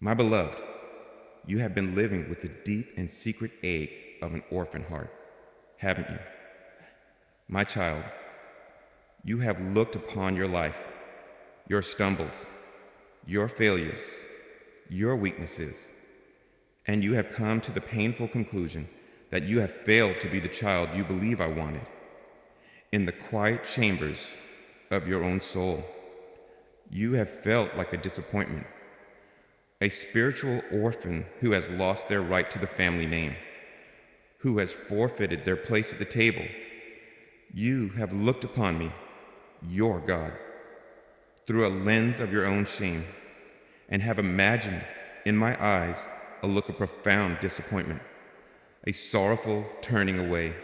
My beloved, you have been living with the deep and secret ache of an orphan heart, haven't you? My child, you have looked upon your life, your stumbles, your failures, your weaknesses, and you have come to the painful conclusion that you have failed to be the child you believe I wanted. In the quiet chambers of your own soul, you have felt like a disappointment, a spiritual orphan who has lost their right to the family name, who has forfeited their place at the table. You have looked upon me, your God, through a lens of your own shame, and have imagined in my eyes a look of profound disappointment, a sorrowful turning away.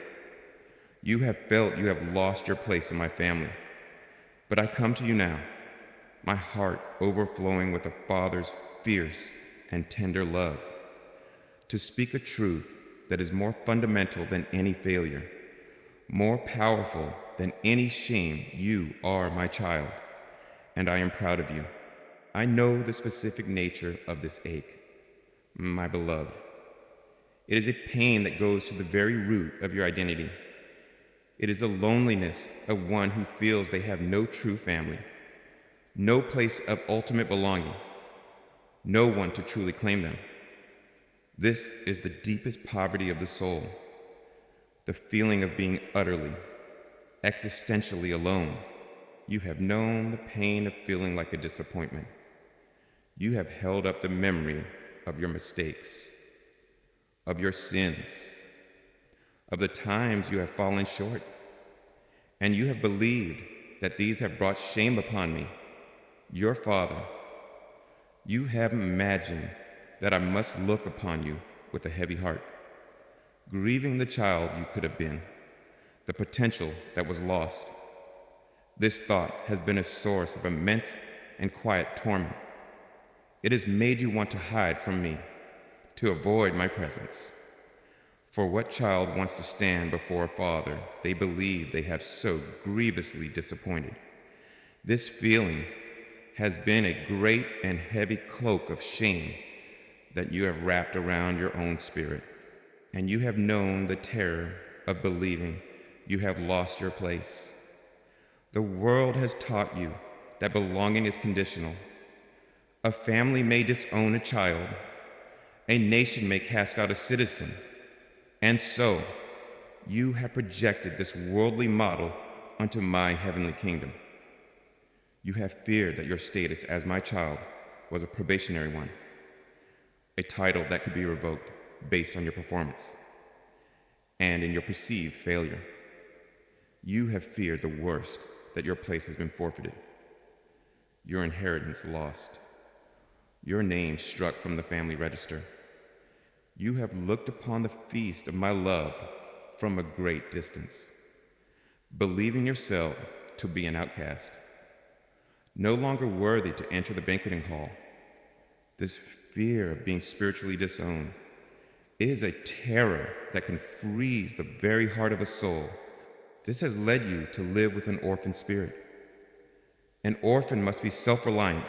You have felt you have lost your place in my family. But I come to you now, my heart overflowing with a father's fierce and tender love, to speak a truth that is more fundamental than any failure, more powerful than any shame. You are my child, and I am proud of you. I know the specific nature of this ache, my beloved. It is a pain that goes to the very root of your identity. It is the loneliness of one who feels they have no true family, no place of ultimate belonging, no one to truly claim them. This is the deepest poverty of the soul, the feeling of being utterly, existentially alone. You have known the pain of feeling like a disappointment. You have held up the memory of your mistakes, of your sins, of the times you have fallen short, and you have believed that these have brought shame upon me, your father. You have imagined that I must look upon you with a heavy heart, grieving the child you could have been, the potential that was lost. This thought has been a source of immense and quiet torment. It has made you want to hide from me, to avoid my presence. For what child wants to stand before a father they believe they have so grievously disappointed? This feeling has been a great and heavy cloak of shame that you have wrapped around your own spirit, and you have known the terror of believing you have lost your place. The world has taught you that belonging is conditional. A family may disown a child, a nation may cast out a citizen, and so you have projected this worldly model onto my heavenly kingdom. You have feared that your status as my child was a probationary one, a title that could be revoked based on your performance and in your perceived failure. You have feared the worst, that your place has been forfeited, your inheritance lost, your name struck from the family register. You have looked upon the feast of my love from a great distance, believing yourself to be an outcast, no longer worthy to enter the banqueting hall. This fear of being spiritually disowned is a terror that can freeze the very heart of a soul. This has led you to live with an orphan spirit. An orphan must be self-reliant.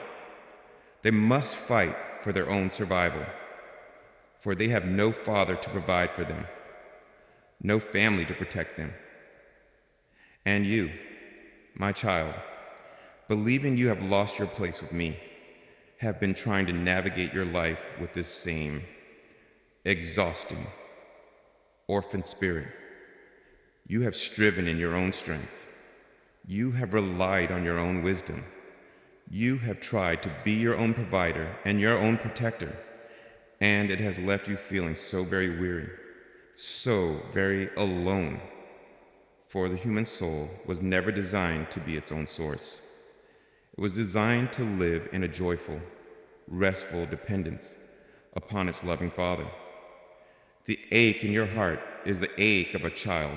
They must fight for their own survival, for they have no father to provide for them, no family to protect them. And you, my child, believing you have lost your place with me, have been trying to navigate your life with this same exhausting orphan spirit. You have striven in your own strength. You have relied on your own wisdom. You have tried to be your own provider and your own protector, and it has left you feeling so very weary, so very alone. For the human soul was never designed to be its own source. It was designed to live in a joyful, restful dependence upon its loving Father. The ache in your heart is the ache of a child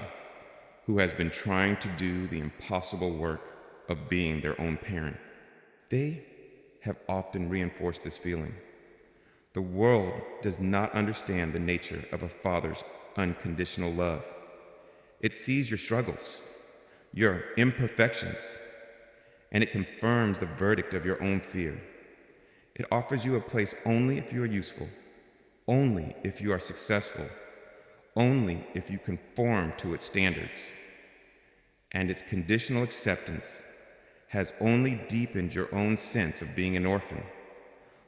who has been trying to do the impossible work of being their own parent. They have often reinforced this feeling. The world does not understand the nature of a father's unconditional love. It sees your struggles, your imperfections, and it confirms the verdict of your own fear. It offers you a place only if you are useful, only if you are successful, only if you conform to its standards. And its conditional acceptance has only deepened your own sense of being an orphan,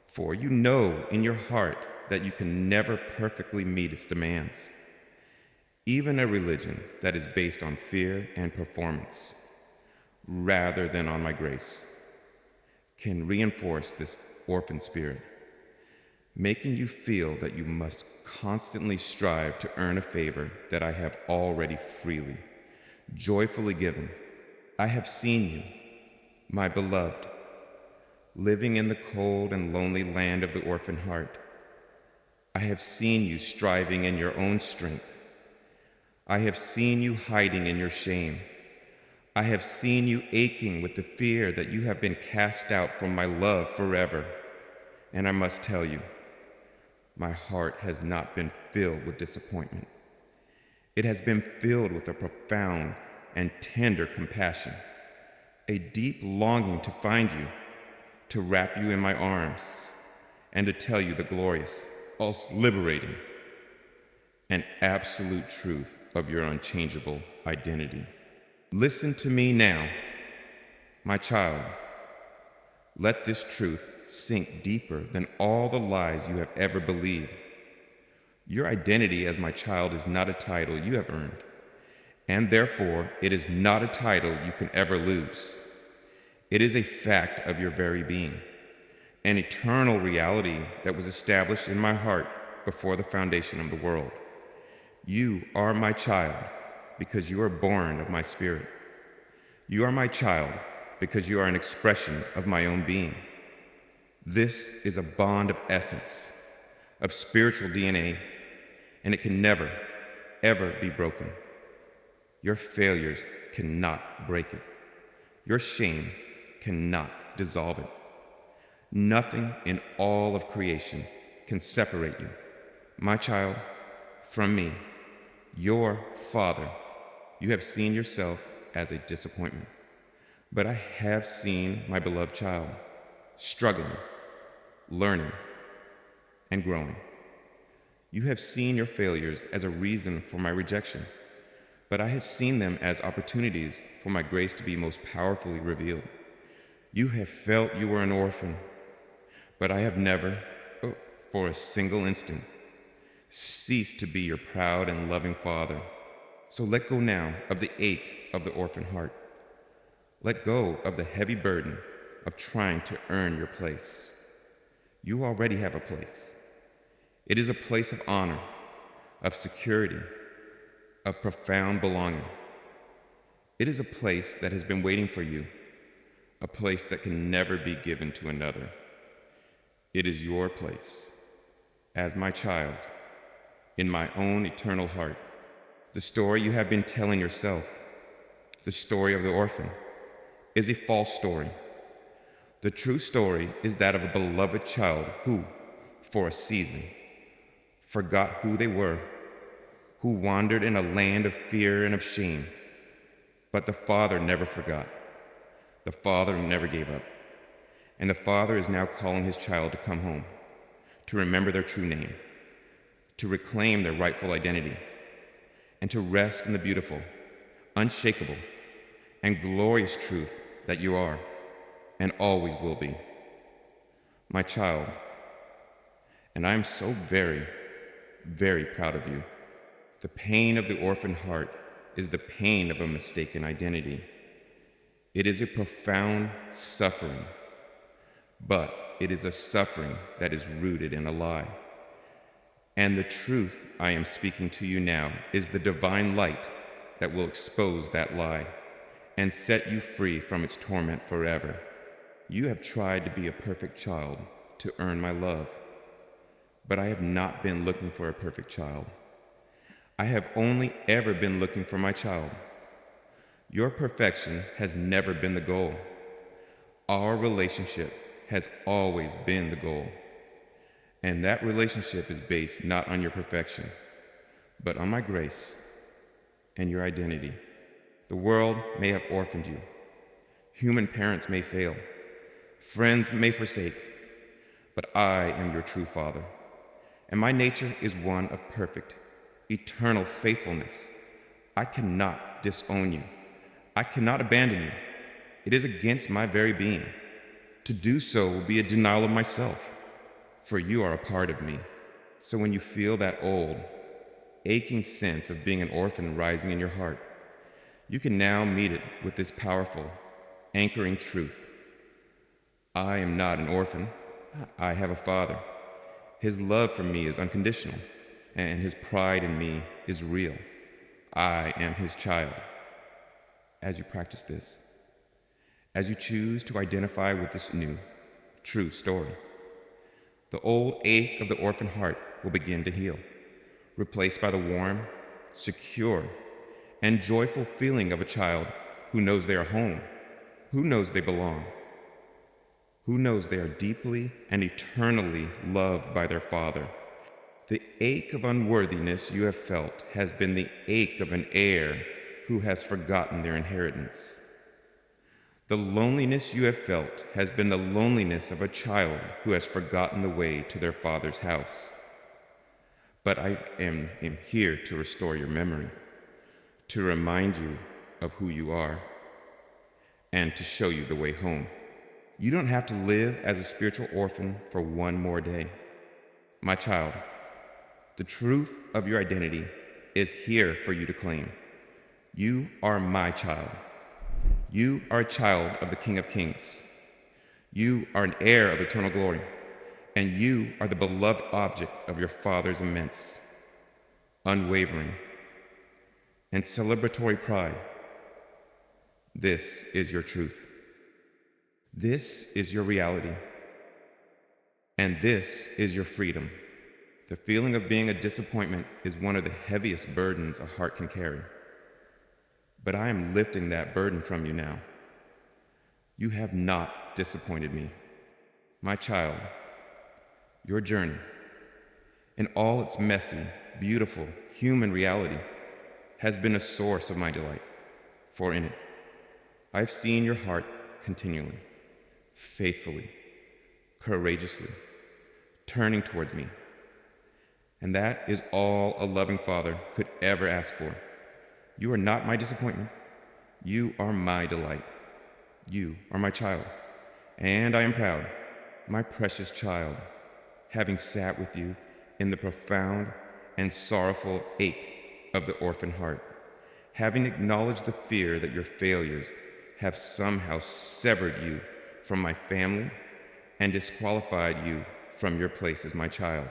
for you know in your heart that you can never perfectly meet its demands. Even a religion that is based on fear and performance, rather than on my grace, can reinforce this orphan spirit, making you feel that you must constantly strive to earn a favor that I have already freely, joyfully given. I have seen you, my beloved, living in the cold and lonely land of the orphan heart. I have seen you striving in your own strength. I have seen you hiding in your shame. I have seen you aching with the fear that you have been cast out from my love forever. And I must tell you, my heart has not been filled with disappointment. It has been filled with a profound and tender compassion, a deep longing to find you, to wrap you in my arms, and to tell you the glorious, also liberating, and absolute truth of your unchangeable identity. Listen to me now, my child. Let this truth sink deeper than all the lies you have ever believed. Your identity as my child is not a title you have earned, and therefore it is not a title you can ever lose. It is a fact of your very being, an eternal reality that was established in my heart before the foundation of the world. You are my child because you are born of my spirit. You are my child because you are an expression of my own being. This is a bond of essence, of spiritual DNA, and it can never, ever be broken. Your failures cannot break it. Your shame cannot dissolve it. Nothing in all of creation can separate you, my child, from me, your father. You have seen yourself as a disappointment, but I have seen my beloved child struggling, learning, and growing. You have seen your failures as a reason for my rejection, but I have seen them as opportunities for my grace to be most powerfully revealed. You have felt you were an orphan, but I have never, for a single instant, ceased to be your proud and loving father. So let go now of the ache of the orphan heart. Let go of the heavy burden of trying to earn your place. You already have a place. It is a place of honor, of security, of profound belonging. It is a place that has been waiting for you, a place that can never be given to another. It is your place, as my child, in my own eternal heart. The story you have been telling yourself, the story of the orphan, is a false story. The true story is that of a beloved child who, for a season, forgot who they were, who wandered in a land of fear and of shame. But the Father never forgot. The Father never gave up. And the Father is now calling his child to come home, to remember their true name, to reclaim their rightful identity, and to rest in the beautiful, unshakable, and glorious truth that you are and always will be. My child, and I am so very, very proud of you. The pain of the orphan heart is the pain of a mistaken identity. It is a profound suffering, but it is a suffering that is rooted in a lie. And the truth I am speaking to you now is the divine light that will expose that lie and set you free from its torment forever. You have tried to be a perfect child to earn my love, but I have not been looking for a perfect child. I have only ever been looking for my child. Your perfection has never been the goal. Our relationship has always been the goal. And that relationship is based not on your perfection, but on my grace and your identity. The world may have orphaned you. Human parents may fail. Friends may forsake. but I am your true Father, and my nature is one of perfect, eternal faithfulness. I cannot disown you. I cannot abandon you. It is against my very being. To do so will be a denial of myself, for you are a part of me. So when you feel that old, aching sense of being an orphan rising in your heart, you can now meet it with this powerful, anchoring truth. I am not an orphan. I have a Father. His love for me is unconditional, and his pride in me is real. I am his child. As you practice this, as you choose to identify with this new, true story, the old ache of the orphan heart will begin to heal, replaced by the warm, secure, and joyful feeling of a child who knows they are home, who knows they belong, who knows they are deeply and eternally loved by their Father. The ache of unworthiness you have felt has been the ache of an heir who has forgotten their inheritance. The loneliness you have felt has been the loneliness of a child who has forgotten the way to their father's house. But I am here to restore your memory, to remind you of who you are, and to show you the way home. You don't have to live as a spiritual orphan for one more day. My child, the truth of your identity is here for you to claim. You are my child. You are a child of the King of Kings. You are an heir of eternal glory, and you are the beloved object of your Father's immense, unwavering, and celebratory pride. This is your truth. This is your reality. And this is your freedom. The feeling of being a disappointment is one of the heaviest burdens a heart can carry. But I am lifting that burden from you now. You have not disappointed me. My child, your journey, in all its messy, beautiful, human reality, has been a source of my delight. For in it, I've seen your heart continually, faithfully, courageously, turning towards me. And that is all a loving Father could ever ask for. You are not my disappointment. You are my delight. You are my child. And I am proud, my precious child, having sat with you in the profound and sorrowful ache of the orphan heart, having acknowledged the fear that your failures have somehow severed you from my family and disqualified you from your place as my child.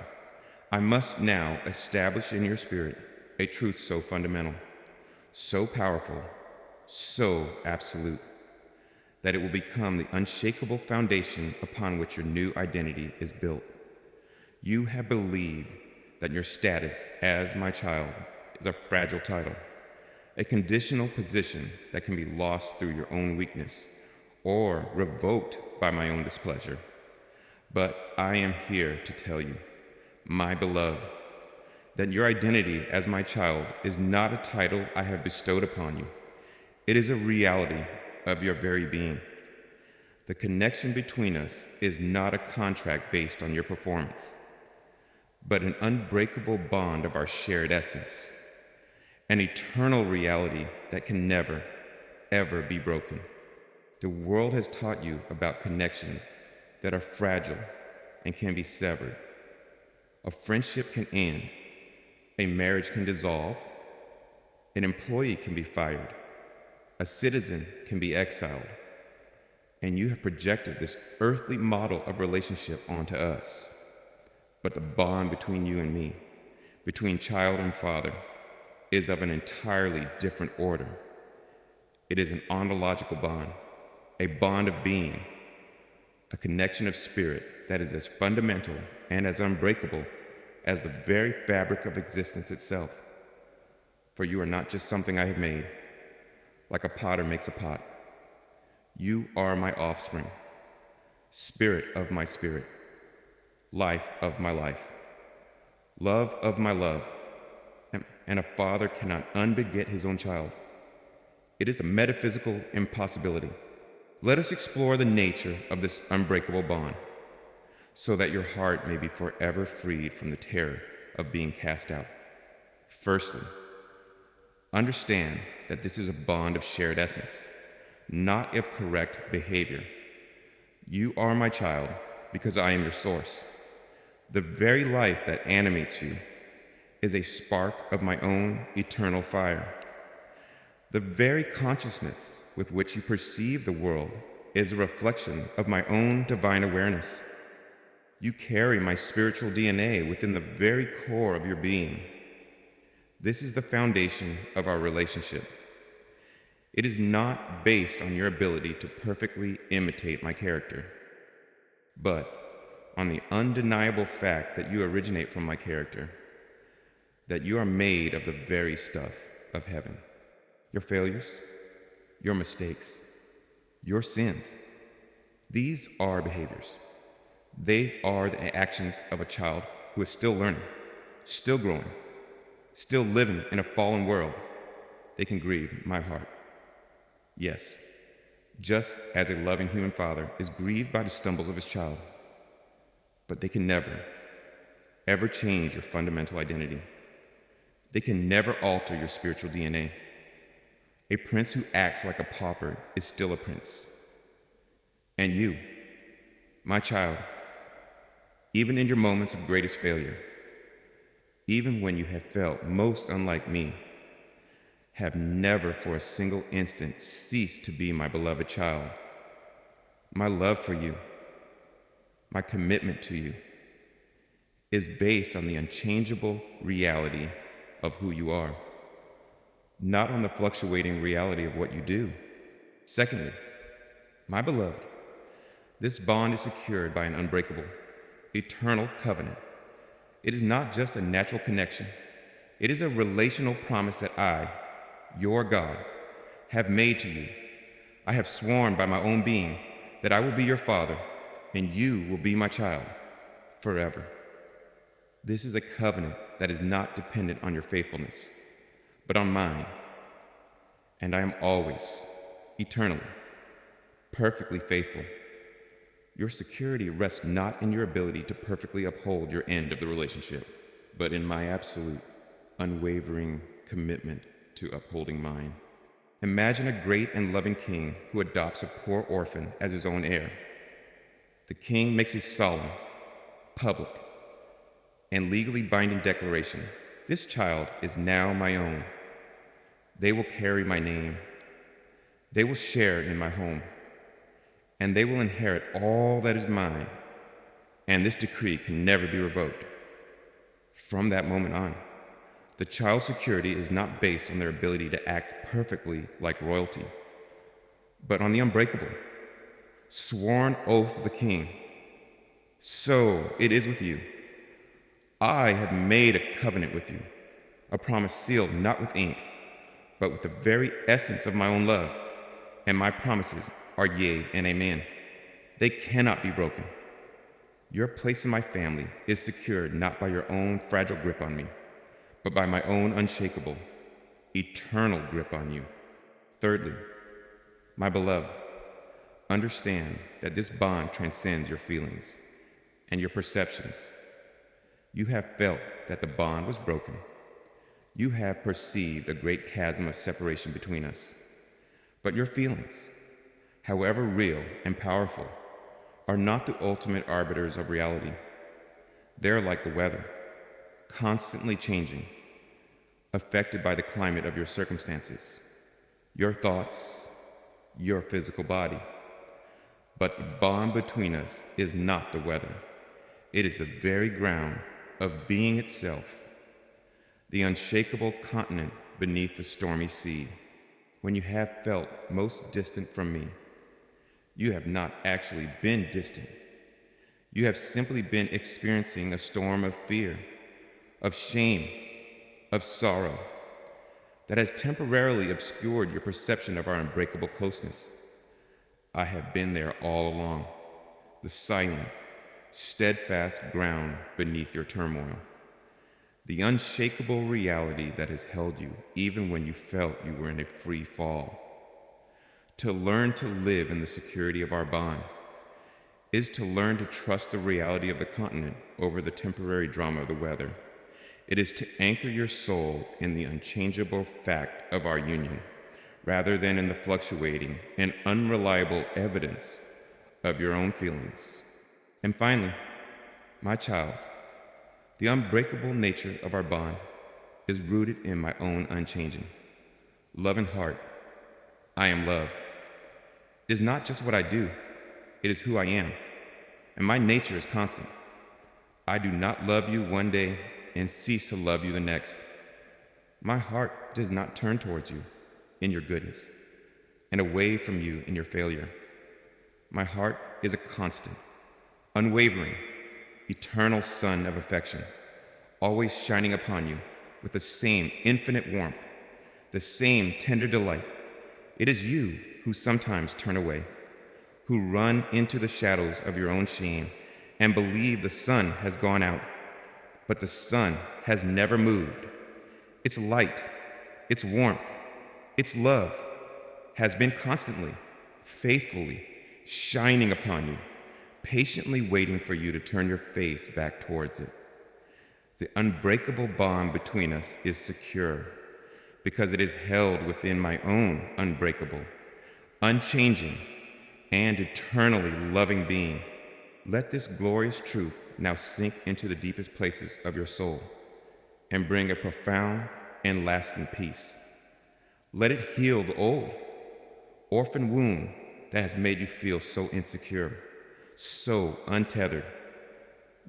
I must now establish in your spirit a truth so fundamental, so powerful, so absolute, that it will become the unshakable foundation upon which your new identity is built. You have believed that your status as my child is a fragile title, a conditional position that can be lost through your own weakness or revoked by my own displeasure. But I am here to tell you, my beloved, that your identity as my child is not a title I have bestowed upon you. It is a reality of your very being. The connection between us is not a contract based on your performance, but an unbreakable bond of our shared essence, an eternal reality that can never, ever be broken. The world has taught you about connections that are fragile and can be severed. A friendship can end. A marriage can dissolve. An employee can be fired. A citizen can be exiled. And you have projected this earthly model of relationship onto us. But the bond between you and me, between child and father, is of an entirely different order. It is an ontological bond, a bond of being, a connection of spirit that is as fundamental and as unbreakable as the very fabric of existence itself. For you are not just something I have made, like a potter makes a pot. You are my offspring, spirit of my spirit, life of my life, love of my love, and a father cannot unbeget his own child. It is a metaphysical impossibility. Let us explore the nature of this unbreakable bond. so that your heart may be forever freed from the terror of being cast out. Firstly, understand that this is a bond of shared essence, not of correct behavior. You are my child because I am your source. The very life that animates you is a spark of my own eternal fire. The very consciousness with which you perceive the world is a reflection of my own divine awareness. You carry my spiritual DNA within the very core of your being. This is the foundation of our relationship. It is not based on your ability to perfectly imitate my character, but on the undeniable fact that you originate from my character, that you are made of the very stuff of heaven. Your failures, your mistakes, your sins, these are behaviors. They are the actions of a child who is still learning, still growing, still living in a fallen world. They can grieve my heart. Yes, just as a loving human father is grieved by the stumbles of his child. But they can never, ever change your fundamental identity. They can never alter your spiritual DNA. A prince who acts like a pauper is still a prince. And you, my child, even in your moments of greatest failure, even when you have felt most unlike me, have never for a single instant ceased to be my beloved child. My love for you, my commitment to you, is based on the unchangeable reality of who you are, not on the fluctuating reality of what you do. Secondly, my beloved, this bond is secured by an unbreakable, eternal covenant. It is not just a natural connection. It is a relational promise that I, your God, have made to you. I have sworn by my own being that I will be your father, and you will be my child forever. This is a covenant that is not dependent on your faithfulness, but on mine. And I am always, eternally, perfectly faithful. Your security rests not in your ability to perfectly uphold your end of the relationship, but in my absolute, unwavering commitment to upholding mine. Imagine a great and loving king who adopts a poor orphan as his own heir. The king makes a solemn, public, and legally binding declaration. This child is now my own. They will carry my name. They will share in my home. And they will inherit all that is mine. And this decree can never be revoked. From that moment on, the child's security is not based on their ability to act perfectly like royalty, but on the unbreakable, sworn oath of the king. So it is with you. I have made a covenant with you, a promise sealed not with ink, but with the very essence of my own love, and my promises are yea and amen. They cannot be broken. Your place in my family is secured not by your own fragile grip on me, but by my own unshakable, eternal grip on you. Thirdly, my beloved, understand that this bond transcends your feelings and your perceptions. You have felt that the bond was broken. You have perceived a great chasm of separation between us. But your feelings, however real and powerful, are not the ultimate arbiters of reality. They are like the weather, constantly changing, affected by the climate of your circumstances, your thoughts, your physical body. But the bond between us is not the weather. It is the very ground of being itself, the unshakable continent beneath the stormy sea. When you have felt most distant from me, you have not actually been distant. You have simply been experiencing a storm of fear, of shame, of sorrow that has temporarily obscured your perception of our unbreakable closeness. I have been there all along, the silent, steadfast ground beneath your turmoil, the unshakable reality that has held you even when you felt you were in a free fall. To learn to live in the security of our bond is to learn to trust the reality of the continent over the temporary drama of the weather. It is to anchor your soul in the unchangeable fact of our union, rather than in the fluctuating and unreliable evidence of your own feelings. And finally, my child, the unbreakable nature of our bond is rooted in my own unchanging, loving heart. I am love. It is not just what I do, it is who I am, and my nature is constant. I do not love you one day and cease to love you the next. My heart does not turn towards you in your goodness and away from you in your failure. My heart is a constant, unwavering, eternal sun of affection, always shining upon you with the same infinite warmth, the same tender delight. It is you who sometimes turn away, who run into the shadows of your own shame and believe the sun has gone out, but the sun has never moved. Its light, its warmth, its love has been constantly, faithfully shining upon you, patiently waiting for you to turn your face back towards it. The unbreakable bond between us is secure because it is held within my own unbreakable, unchanging, and eternally loving being. Let this glorious truth now sink into the deepest places of your soul and bring a profound and lasting peace. Let it heal the old, orphan wound that has made you feel so insecure, so untethered.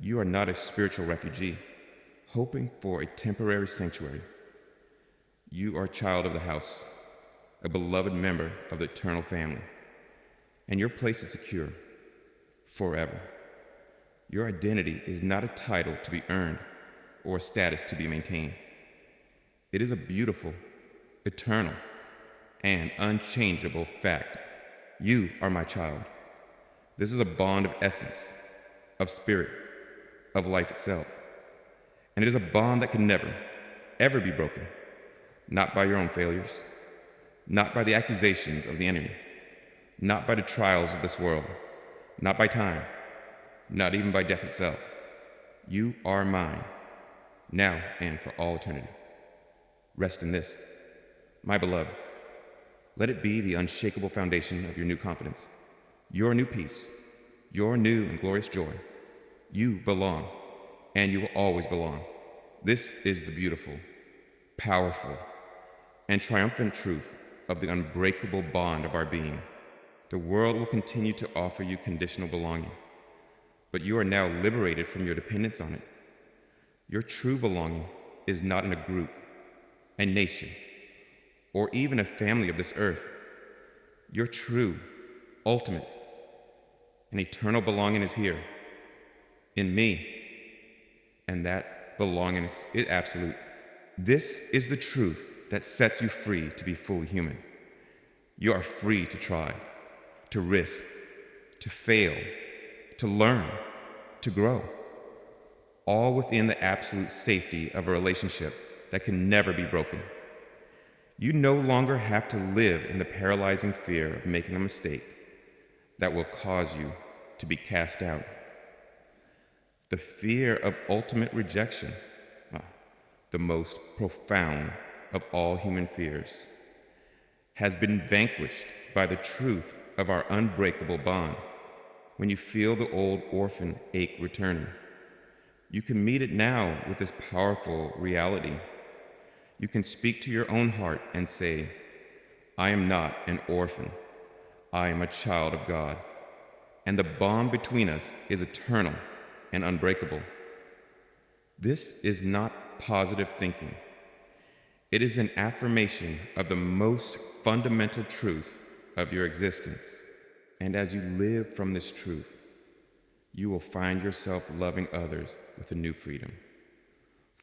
You are not a spiritual refugee, hoping for a temporary sanctuary. You are a child of the house, a beloved member of the eternal family, and your place is secure forever. Your identity is not a title to be earned or a status to be maintained. It is a beautiful, eternal, and unchangeable fact. You are my child. This is a bond of essence, of spirit, of life itself. And it is a bond that can never, ever be broken, not by your own failures, not by the accusations of the enemy, not by the trials of this world, not by time, not even by death itself. You are mine, now and for all eternity. Rest in this, my beloved. Let it be the unshakable foundation of your new confidence, your new peace, your new and glorious joy. You belong, and you will always belong. This is the beautiful, powerful, and triumphant truth of the unbreakable bond of our being. The world will continue to offer you conditional belonging, but you are now liberated from your dependence on it. Your true belonging is not in a group, a nation, or even a family of this earth. Your true, ultimate, and eternal belonging is here, in me, and that belonging is absolute. This is the truth that sets you free to be fully human. You are free to try, to risk, to fail, to learn, to grow, all within the absolute safety of a relationship that can never be broken. You no longer have to live in the paralyzing fear of making a mistake that will cause you to be cast out. The fear of ultimate rejection, the most profound of all human fears, has been vanquished by the truth of our unbreakable bond. When you feel the old orphan ache returning, you can meet it now with this powerful reality. You can speak to your own heart and say, I am not an orphan. I am a child of God. And the bond between us is eternal and unbreakable. This is not positive thinking. It is an affirmation of the most fundamental truth of your existence. And as you live from this truth, you will find yourself loving others with a new freedom.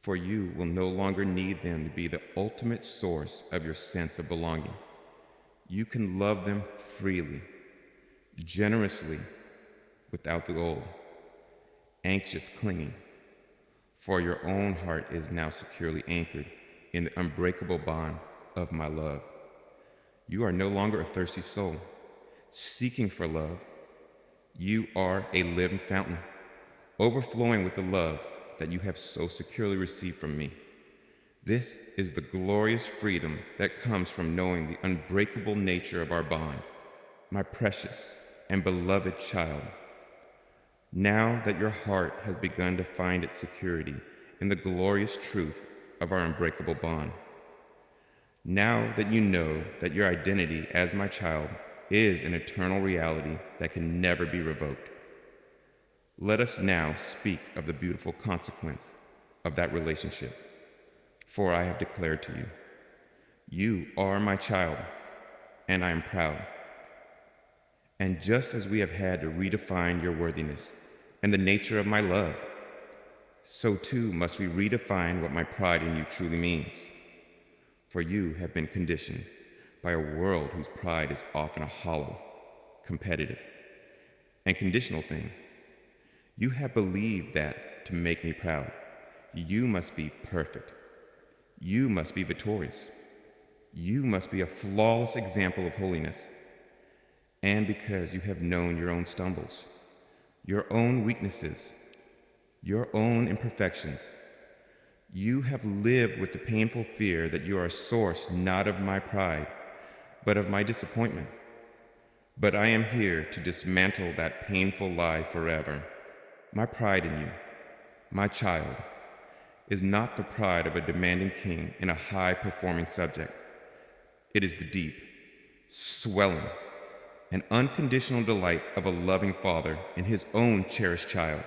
For you will no longer need them to be the ultimate source of your sense of belonging. You can love them freely, generously, without the old, anxious clinging, for your own heart is now securely anchored in the unbreakable bond of my love. You are no longer a thirsty soul, seeking for love. You are a living fountain, overflowing with the love that you have so securely received from me. This is the glorious freedom that comes from knowing the unbreakable nature of our bond. My precious and beloved child, now that your heart has begun to find its security in the glorious truth of our unbreakable bond, now that you know that your identity as my child is an eternal reality that can never be revoked, let us now speak of the beautiful consequence of that relationship. For I have declared to you, you are my child, and I am proud. And just as we have had to redefine your worthiness and the nature of my love, so too must we redefine what my pride in you truly means. For you have been conditioned by a world whose pride is often a hollow, competitive, and conditional thing. You have believed that to make me proud, you must be perfect. You must be victorious. You must be a flawless example of holiness. And because you have known your own stumbles, your own weaknesses, your own imperfections, you have lived with the painful fear that you are a source not of my pride, but of my disappointment. But I am here to dismantle that painful lie forever. My pride in you, my child, is not the pride of a demanding king in a high-performing subject. It is the deep, swelling, and unconditional delight of a loving father in his own cherished child.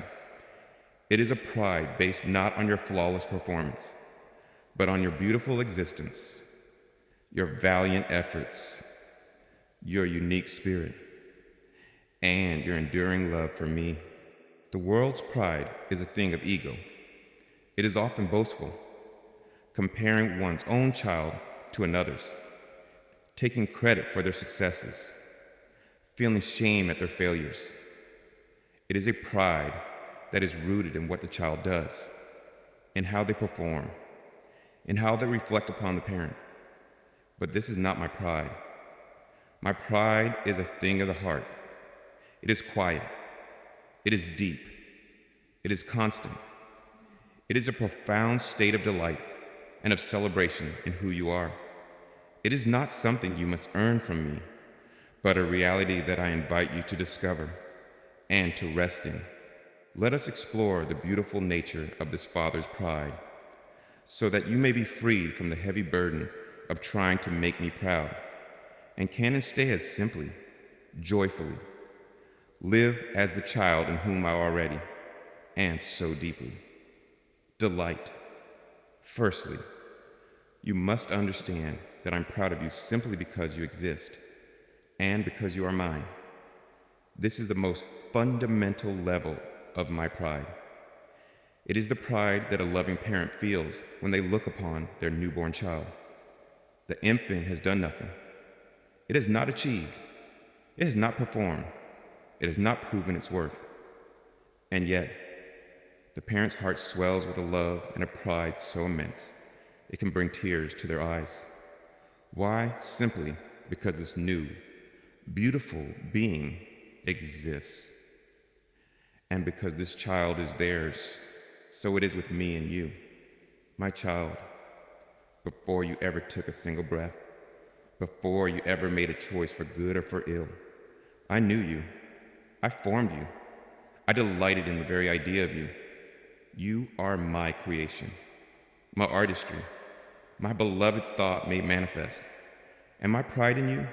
It is a pride based not on your flawless performance, but on your beautiful existence, your valiant efforts, your unique spirit, and your enduring love for me. The world's pride is a thing of ego. It is often boastful, comparing one's own child to another's, taking credit for their successes, feeling shame at their failures. It is a pride that is rooted in what the child does, in how they perform, in how they reflect upon the parent. But this is not my pride. My pride is a thing of the heart. It is quiet. It is deep. It is constant. It is a profound state of delight and of celebration in who you are. It is not something you must earn from me, but a reality that I invite you to discover and to rest in. Let us explore the beautiful nature of this Father's pride, so that you may be freed from the heavy burden of trying to make me proud, and can instead simply, joyfully, live as the child in whom I already, and so deeply, delight. Firstly, you must understand that I'm proud of you simply because you exist, and because you are mine. This is the most fundamental level of my pride. It is the pride that a loving parent feels when they look upon their newborn child. The infant has done nothing. It has not achieved. It has not performed. It has not proven its worth. And yet, the parent's heart swells with a love and a pride so immense, it can bring tears to their eyes. Why? Simply because this new, beautiful being exists. And because this child is theirs, so it is with me and you. My child, before you ever took a single breath, before you ever made a choice for good or for ill, I knew you. I formed you. I delighted in the very idea of you. You are my creation, my artistry, my beloved thought made manifest. And my pride in you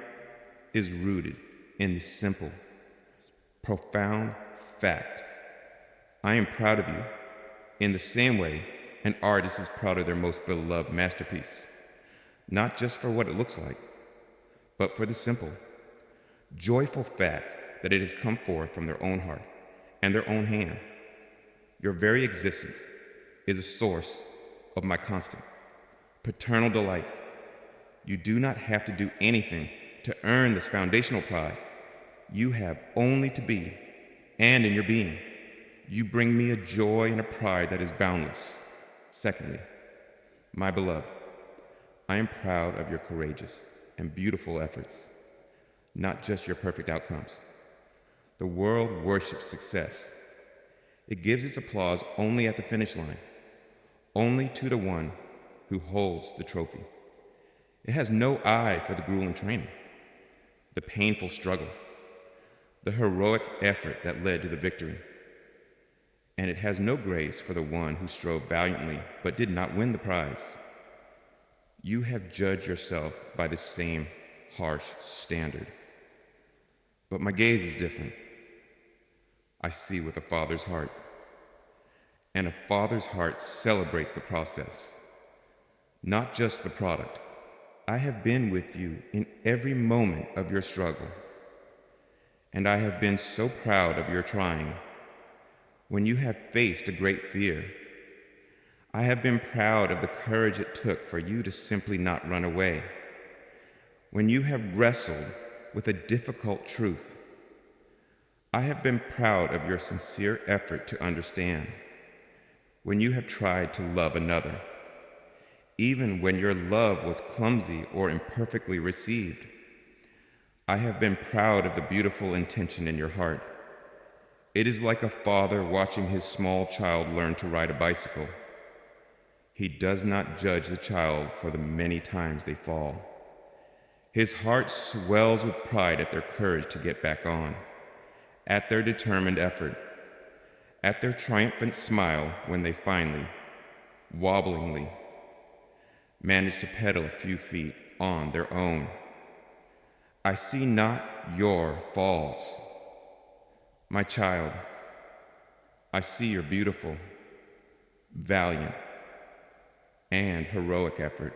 is rooted in the simple, profound fact. I am proud of you in the same way an artist is proud of their most beloved masterpiece, not just for what it looks like, but for the simple, joyful fact that it has come forth from their own heart and their own hand. Your very existence is a source of my constant, paternal delight. You do not have to do anything to earn this foundational pride. You have only to be, and in your being, you bring me a joy and a pride that is boundless. Secondly, my beloved, I am proud of your courageous and beautiful efforts, not just your perfect outcomes. The world worships success. It gives its applause only at the finish line, only to the one who holds the trophy. It has no eye for the grueling training, the painful struggle, the heroic effort that led to the victory. And it has no grace for the one who strove valiantly but did not win the prize. You have judged yourself by the same harsh standard. But my gaze is different. I see with a father's heart. And a father's heart celebrates the process, not just the product. I have been with you in every moment of your struggle, and I have been so proud of your trying. When you have faced a great fear, I have been proud of the courage it took for you to simply not run away. When you have wrestled with a difficult truth, I have been proud of your sincere effort to understand. When you have tried to love another, even when your love was clumsy or imperfectly received, I have been proud of the beautiful intention in your heart. It is like a father watching his small child learn to ride a bicycle. He does not judge the child for the many times they fall. His heart swells with pride at their courage to get back on, at their determined effort, at their triumphant smile when they finally, wobblingly, manage to pedal a few feet on their own. I see not your falls. My child, I see your beautiful, valiant, and heroic effort,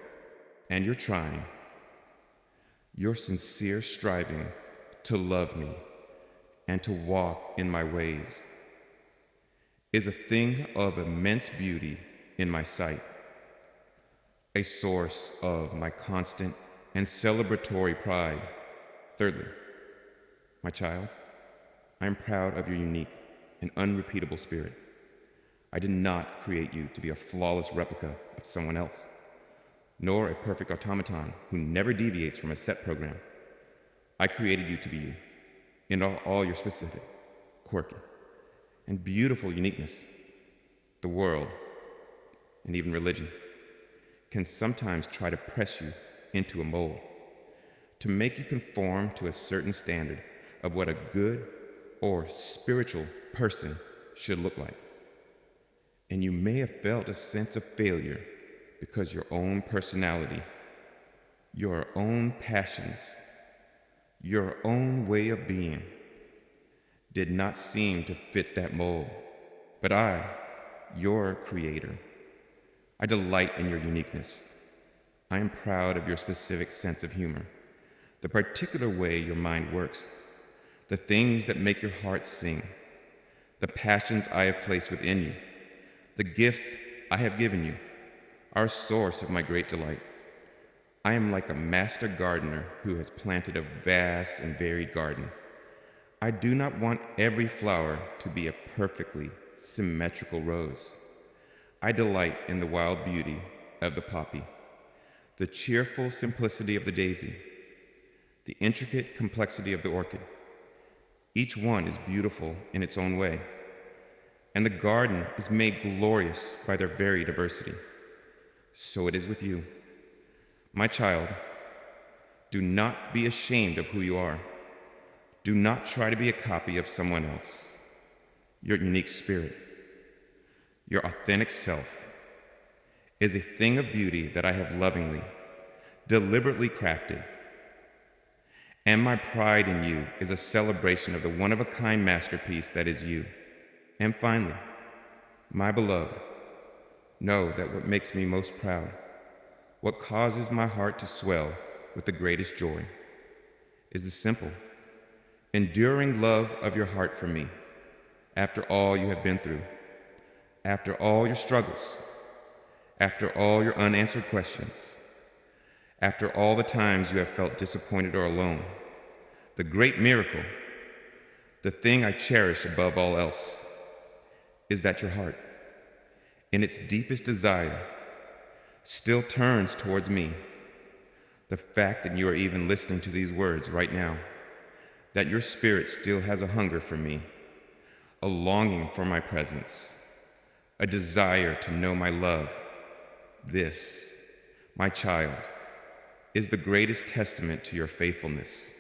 and your trying, your sincere striving to love me and to walk in my ways is a thing of immense beauty in my sight, a source of my constant and celebratory pride. Thirdly, my child, I am proud of your unique and unrepeatable spirit. I did not create you to be a flawless replica of someone else, nor a perfect automaton who never deviates from a set program. I created you to be you, in all your specific, quirky, and beautiful uniqueness. The world, and even religion, can sometimes try to press you into a mold, to make you conform to a certain standard of what a good or spiritual person should look like. And you may have felt a sense of failure because your own personality, your own passions, your own way of being did not seem to fit that mold. But I, your creator, I delight in your uniqueness. I am proud of your specific sense of humor, the particular way your mind works, the things that make your heart sing, the passions I have placed within you, the gifts I have given you, are a source of my great delight. I am like a master gardener who has planted a vast and varied garden. I do not want every flower to be a perfectly symmetrical rose. I delight in the wild beauty of the poppy, the cheerful simplicity of the daisy, the intricate complexity of the orchid. Each one is beautiful in its own way, and the garden is made glorious by their very diversity. So it is with you. My child, do not be ashamed of who you are. Do not try to be a copy of someone else. Your unique spirit, your authentic self, is a thing of beauty that I have lovingly, deliberately crafted. And my pride in you is a celebration of the one-of-a-kind masterpiece that is you. And finally, my beloved, know that what makes me most proud, what causes my heart to swell with the greatest joy, is the simple, enduring love of your heart for me, after all you have been through, after all your struggles, after all your unanswered questions, after all the times you have felt disappointed or alone. The great miracle, the thing I cherish above all else, is that your heart, in its deepest desire, still turns towards me. The fact that you are even listening to these words right now, that your spirit still has a hunger for me, a longing for my presence, a desire to know my love. This, my child, is the greatest testament to your faithfulness.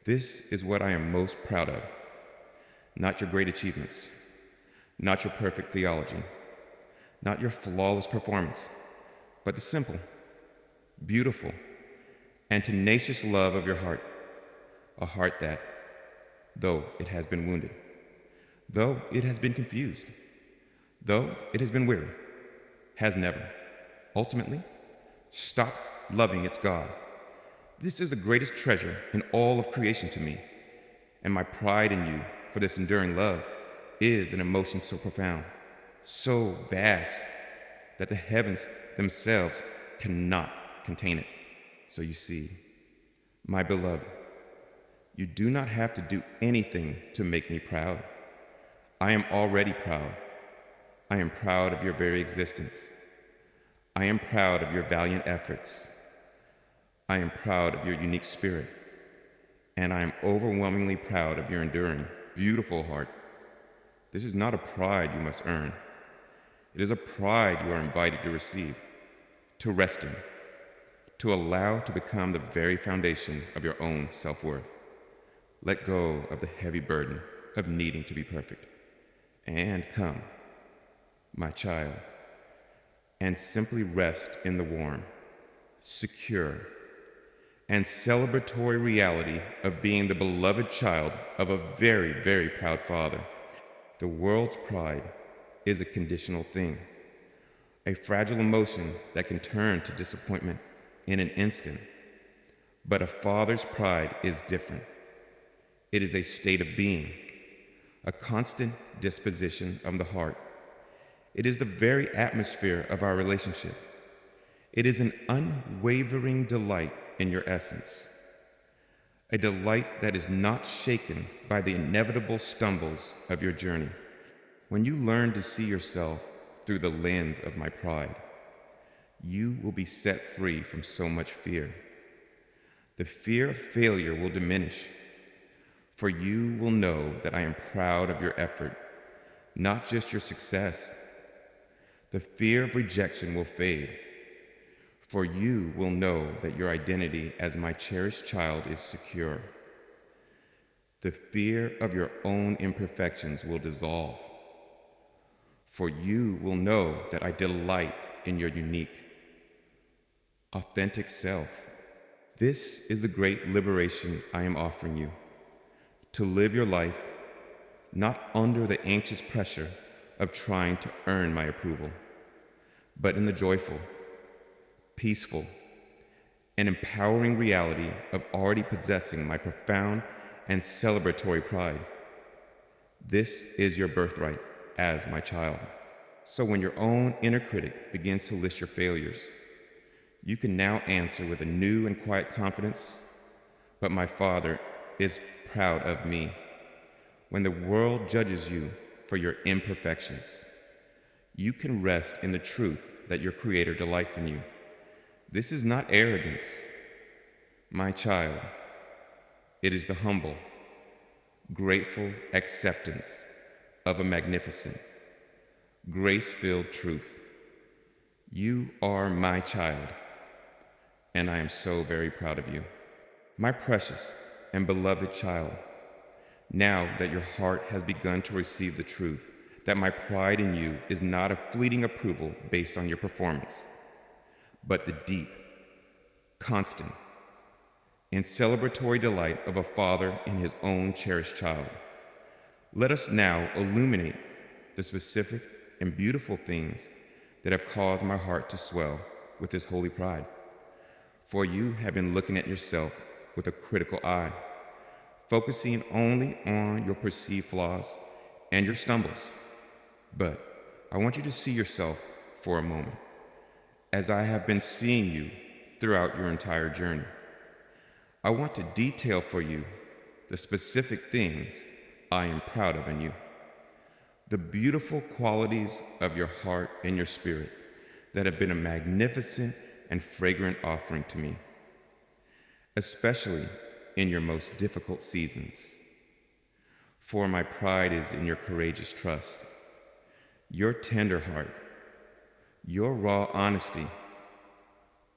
This is what I am most proud of. Not your great achievements, not your perfect theology, not your flawless performance, but the simple, beautiful, and tenacious love of your heart. A heart that, though it has been wounded, though it has been confused, though it has been weary, has never, ultimately, stopped loving its God. This is the greatest treasure in all of creation to me, and my pride in you for this enduring love is an emotion so profound, so vast, that the heavens themselves cannot contain it. So you see, my beloved, you do not have to do anything to make me proud. I am already proud. I am proud of your very existence. I am proud of your valiant efforts. I am proud of your unique spirit. And I am overwhelmingly proud of your enduring, beautiful heart. This is not a pride you must earn. It is a pride you are invited to receive, to rest in, to allow to become the very foundation of your own self-worth. Let go of the heavy burden of needing to be perfect. And come, my child, and simply rest in the warm, secure, and celebratory reality of being the beloved child of a very, very proud father. The world's pride is a conditional thing, a fragile emotion that can turn to disappointment in an instant. But a father's pride is different. It is a state of being, a constant disposition of the heart. It is the very atmosphere of our relationship. It is an unwavering delight in your essence, a delight that is not shaken by the inevitable stumbles of your journey. When you learn to see yourself through the lens of my pride, you will be set free from so much fear. The fear of failure will diminish, for you will know that I am proud of your effort, not just your success. The fear of rejection will fade, for you will know that your identity as my cherished child is secure. The fear of your own imperfections will dissolve, for you will know that I delight in your unique, authentic self. This is the great liberation I am offering you, to live your life not under the anxious pressure of trying to earn my approval, but in the joyful, peaceful, and empowering reality of already possessing my profound and celebratory pride. This is your birthright as my child. So when your own inner critic begins to list your failures, you can now answer with a new and quiet confidence, but my Father is proud of me. When the world judges you for your imperfections, you can rest in the truth that your Creator delights in you. This is not arrogance, my child. It is the humble, grateful acceptance of a magnificent, grace-filled truth. You are my child, and I am so very proud of you. My precious and beloved child, now that your heart has begun to receive the truth that my pride in you is not a fleeting approval based on your performance, but the deep, constant, and celebratory delight of a father in his own cherished child. Let us now illuminate the specific and beautiful things that have caused my heart to swell with this holy pride. For you have been looking at yourself with a critical eye, focusing only on your perceived flaws and your stumbles. But I want you to see yourself for a moment, as I have been seeing you throughout your entire journey. I want to detail for you the specific things I am proud of in you, the beautiful qualities of your heart and your spirit that have been a magnificent and fragrant offering to me, especially in your most difficult seasons. For my pride is in your courageous trust, your tender heart, your raw honesty,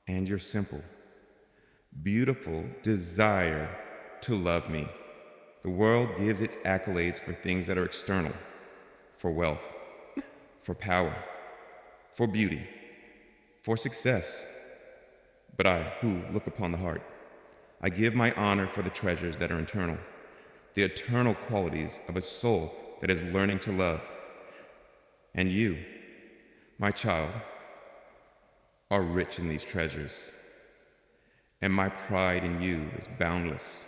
and your simple, beautiful desire to love me. The world gives its accolades for things that are external, for wealth, for power, for beauty, for success. But I, who look upon the heart, I give my honor for the treasures that are internal, the eternal qualities of a soul that is learning to love. And you, my child, are rich in these treasures, and my pride in you is boundless.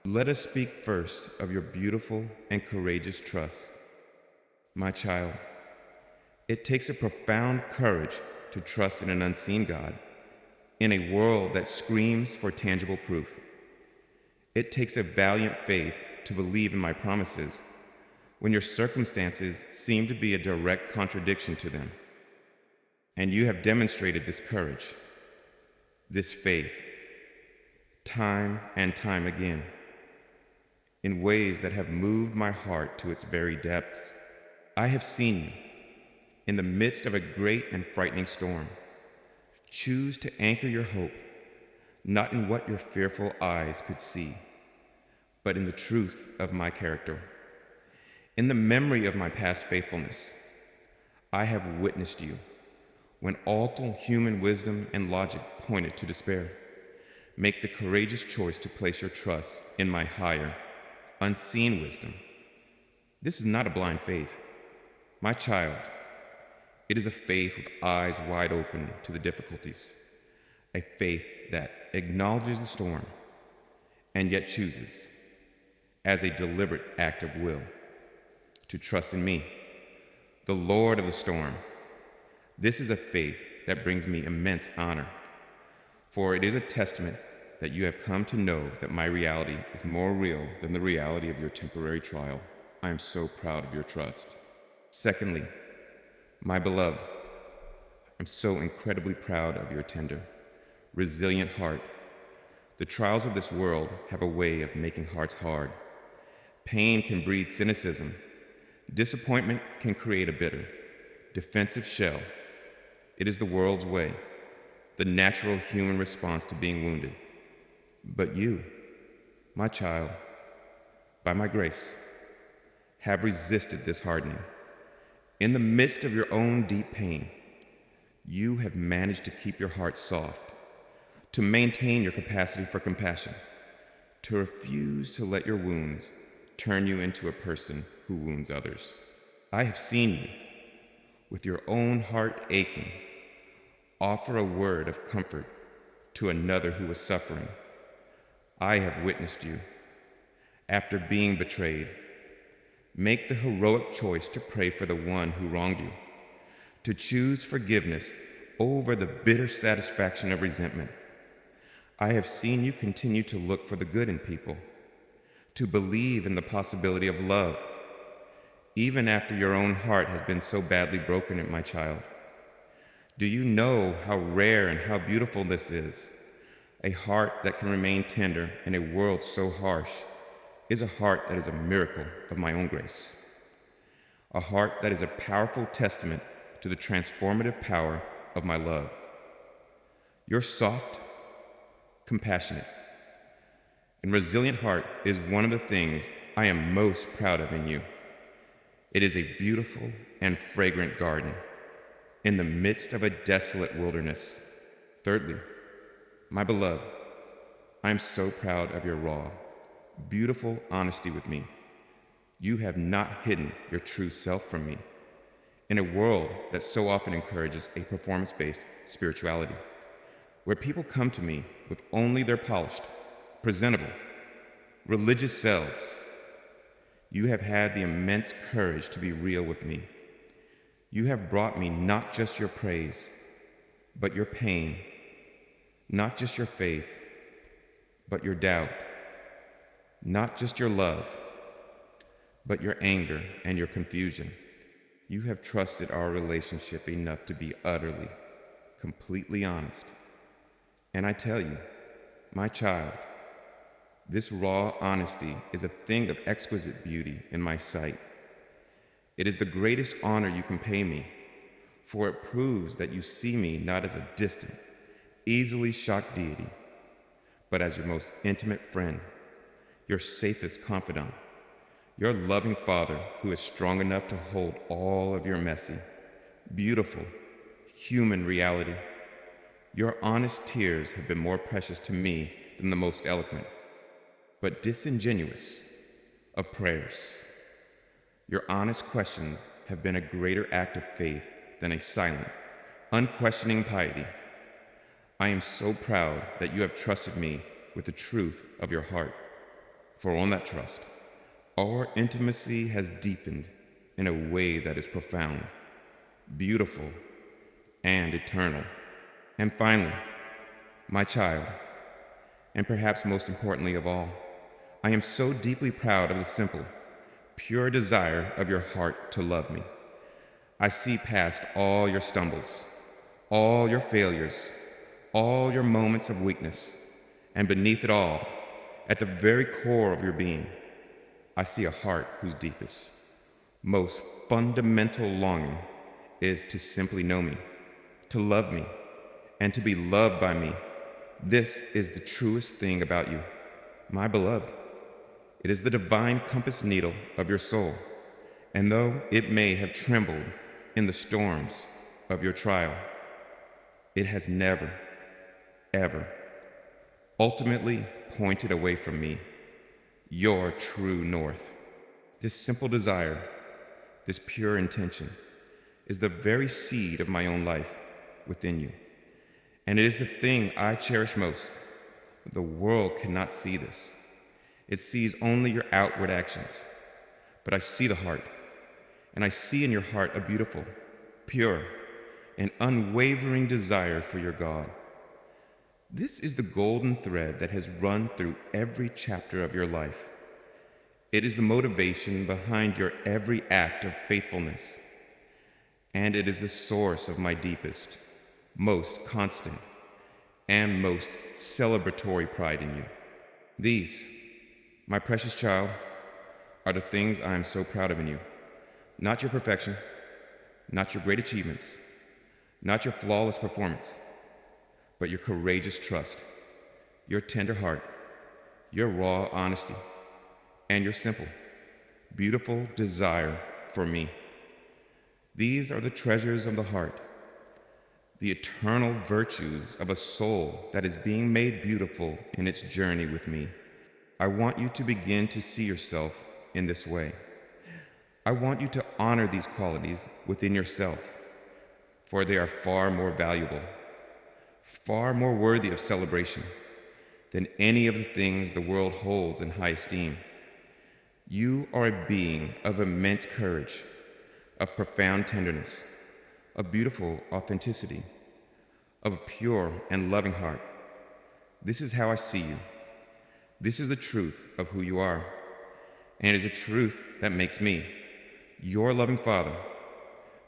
Let us speak first of your beautiful and courageous trust. My child, it takes a profound courage to trust in an unseen God, in a world that screams for tangible proof. It takes a valiant faith to believe in my promises when your circumstances seem to be a direct contradiction to them. And you have demonstrated this courage, this faith, time and time again, in ways that have moved my heart to its very depths. I have seen you, in the midst of a great and frightening storm, choose to anchor your hope, not in what your fearful eyes could see, but in the truth of my character. In the memory of my past faithfulness, I have witnessed you, when all human wisdom and logic pointed to despair, make the courageous choice to place your trust in my higher, unseen wisdom. This is not a blind faith, my child. It is a faith with eyes wide open to the difficulties, a faith that acknowledges the storm and yet chooses, as a deliberate act of will, to trust in me, the Lord of the storm. This is a faith that brings me immense honor, for it is a testament that you have come to know that my reality is more real than the reality of your temporary trial. I am so proud of your trust. Secondly, my beloved, I'm so incredibly proud of your tender, resilient heart. The trials of this world have a way of making hearts hard. Pain can breed cynicism. Disappointment can create a bitter, defensive shell. It is the world's way, the natural human response to being wounded. But you, my child, by my grace, have resisted this hardening. In the midst of your own deep pain, you have managed to keep your heart soft, to maintain your capacity for compassion, to refuse to let your wounds turn you into a person who wounds others. I have seen you, with your own heart aching, offer a word of comfort to another who was suffering. I have witnessed you, after being betrayed, make the heroic choice to pray for the one who wronged you, to choose forgiveness over the bitter satisfaction of resentment. I have seen you continue to look for the good in people, to believe in the possibility of love, even after your own heart has been so badly broken, my child. Do you know how rare and how beautiful this is? A heart that can remain tender in a world so harsh is a heart that is a miracle of my own grace. A heart that is a powerful testament to the transformative power of my love. Your soft, compassionate, and resilient heart is one of the things I am most proud of in you. It is a beautiful and fragrant garden in the midst of a desolate wilderness. Thirdly, my beloved, I am so proud of your raw, beautiful honesty with me. You have not hidden your true self from me. In a world that so often encourages a performance-based spirituality, where people come to me with only their polished, presentable, religious selves, you have had the immense courage to be real with me. You have brought me not just your praise, but your pain, not just your faith, but your doubt, not just your love, but your anger and your confusion. You have trusted our relationship enough to be utterly, completely honest. And I tell you, my child, This raw honesty is a thing of exquisite beauty in my sight. It is the greatest honor you can pay me, for it proves that you see me not as a distant, easily shocked deity, but as your most intimate friend, your safest confidant, your loving Father who is strong enough to hold all of your messy, beautiful, human reality. Your honest tears have been more precious to me than the most eloquent, but disingenuous of prayers. Your honest questions have been a greater act of faith than a silent, unquestioning piety. I am so proud that you have trusted me with the truth of your heart, for on that trust, our intimacy has deepened in a way that is profound, beautiful, and eternal. And finally, my child, and perhaps most importantly of all, I am so deeply proud of the simple, pure desire of your heart to love me. I see past all your stumbles, all your failures, all your moments of weakness, and beneath it all, at the very core of your being, I see a heart whose deepest, most fundamental longing is to simply know me, to love me, and to be loved by me. This is the truest thing about you, my beloved. It is the divine compass needle of your soul, and though it may have trembled in the storms of your trial, it has never, ever, ultimately pointed away from me, your true north. This simple desire, this pure intention, is the very seed of my own life within you, and it is the thing I cherish most. The world cannot see this. It sees only your outward actions. But I see the heart, and I see in your heart a beautiful, pure, and unwavering desire for your God. This is the golden thread that has run through every chapter of your life. It is the motivation behind your every act of faithfulness, and it is the source of my deepest, most constant, and most celebratory pride in you. These, my precious child, are the things I am so proud of in you. Not your perfection, not your great achievements, not your flawless performance, but your courageous trust, your tender heart, your raw honesty, and your simple, beautiful desire for me. These are the treasures of the heart, the eternal virtues of a soul that is being made beautiful in its journey with me. I want you to begin to see yourself in this way. I want you to honor these qualities within yourself, for they are far more valuable, far more worthy of celebration than any of the things the world holds in high esteem. You are a being of immense courage, of profound tenderness, of beautiful authenticity, of a pure and loving heart. This is how I see you. This is the truth of who you are, and it is a truth that makes me, your loving Father,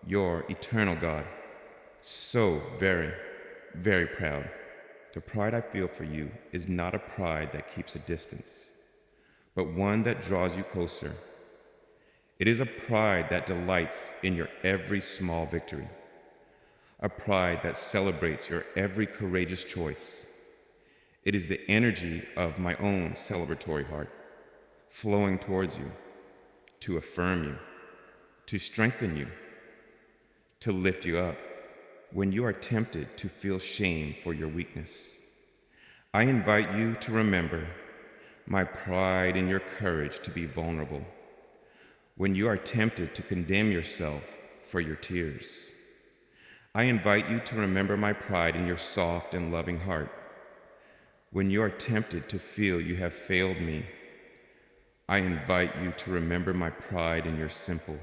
your eternal God, so very, very proud. The pride I feel for you is not a pride that keeps a distance, but one that draws you closer. It is a pride that delights in your every small victory, a pride that celebrates your every courageous choice. It is the energy of my own celebratory heart, flowing towards you, to affirm you, to strengthen you, to lift you up when you are tempted to feel shame for your weakness. I invite you to remember my pride in your courage to be vulnerable when you are tempted to condemn yourself for your tears. I invite you to remember my pride in your soft and loving heart when you are tempted to feel you have failed me. I invite you to remember my pride in your simple,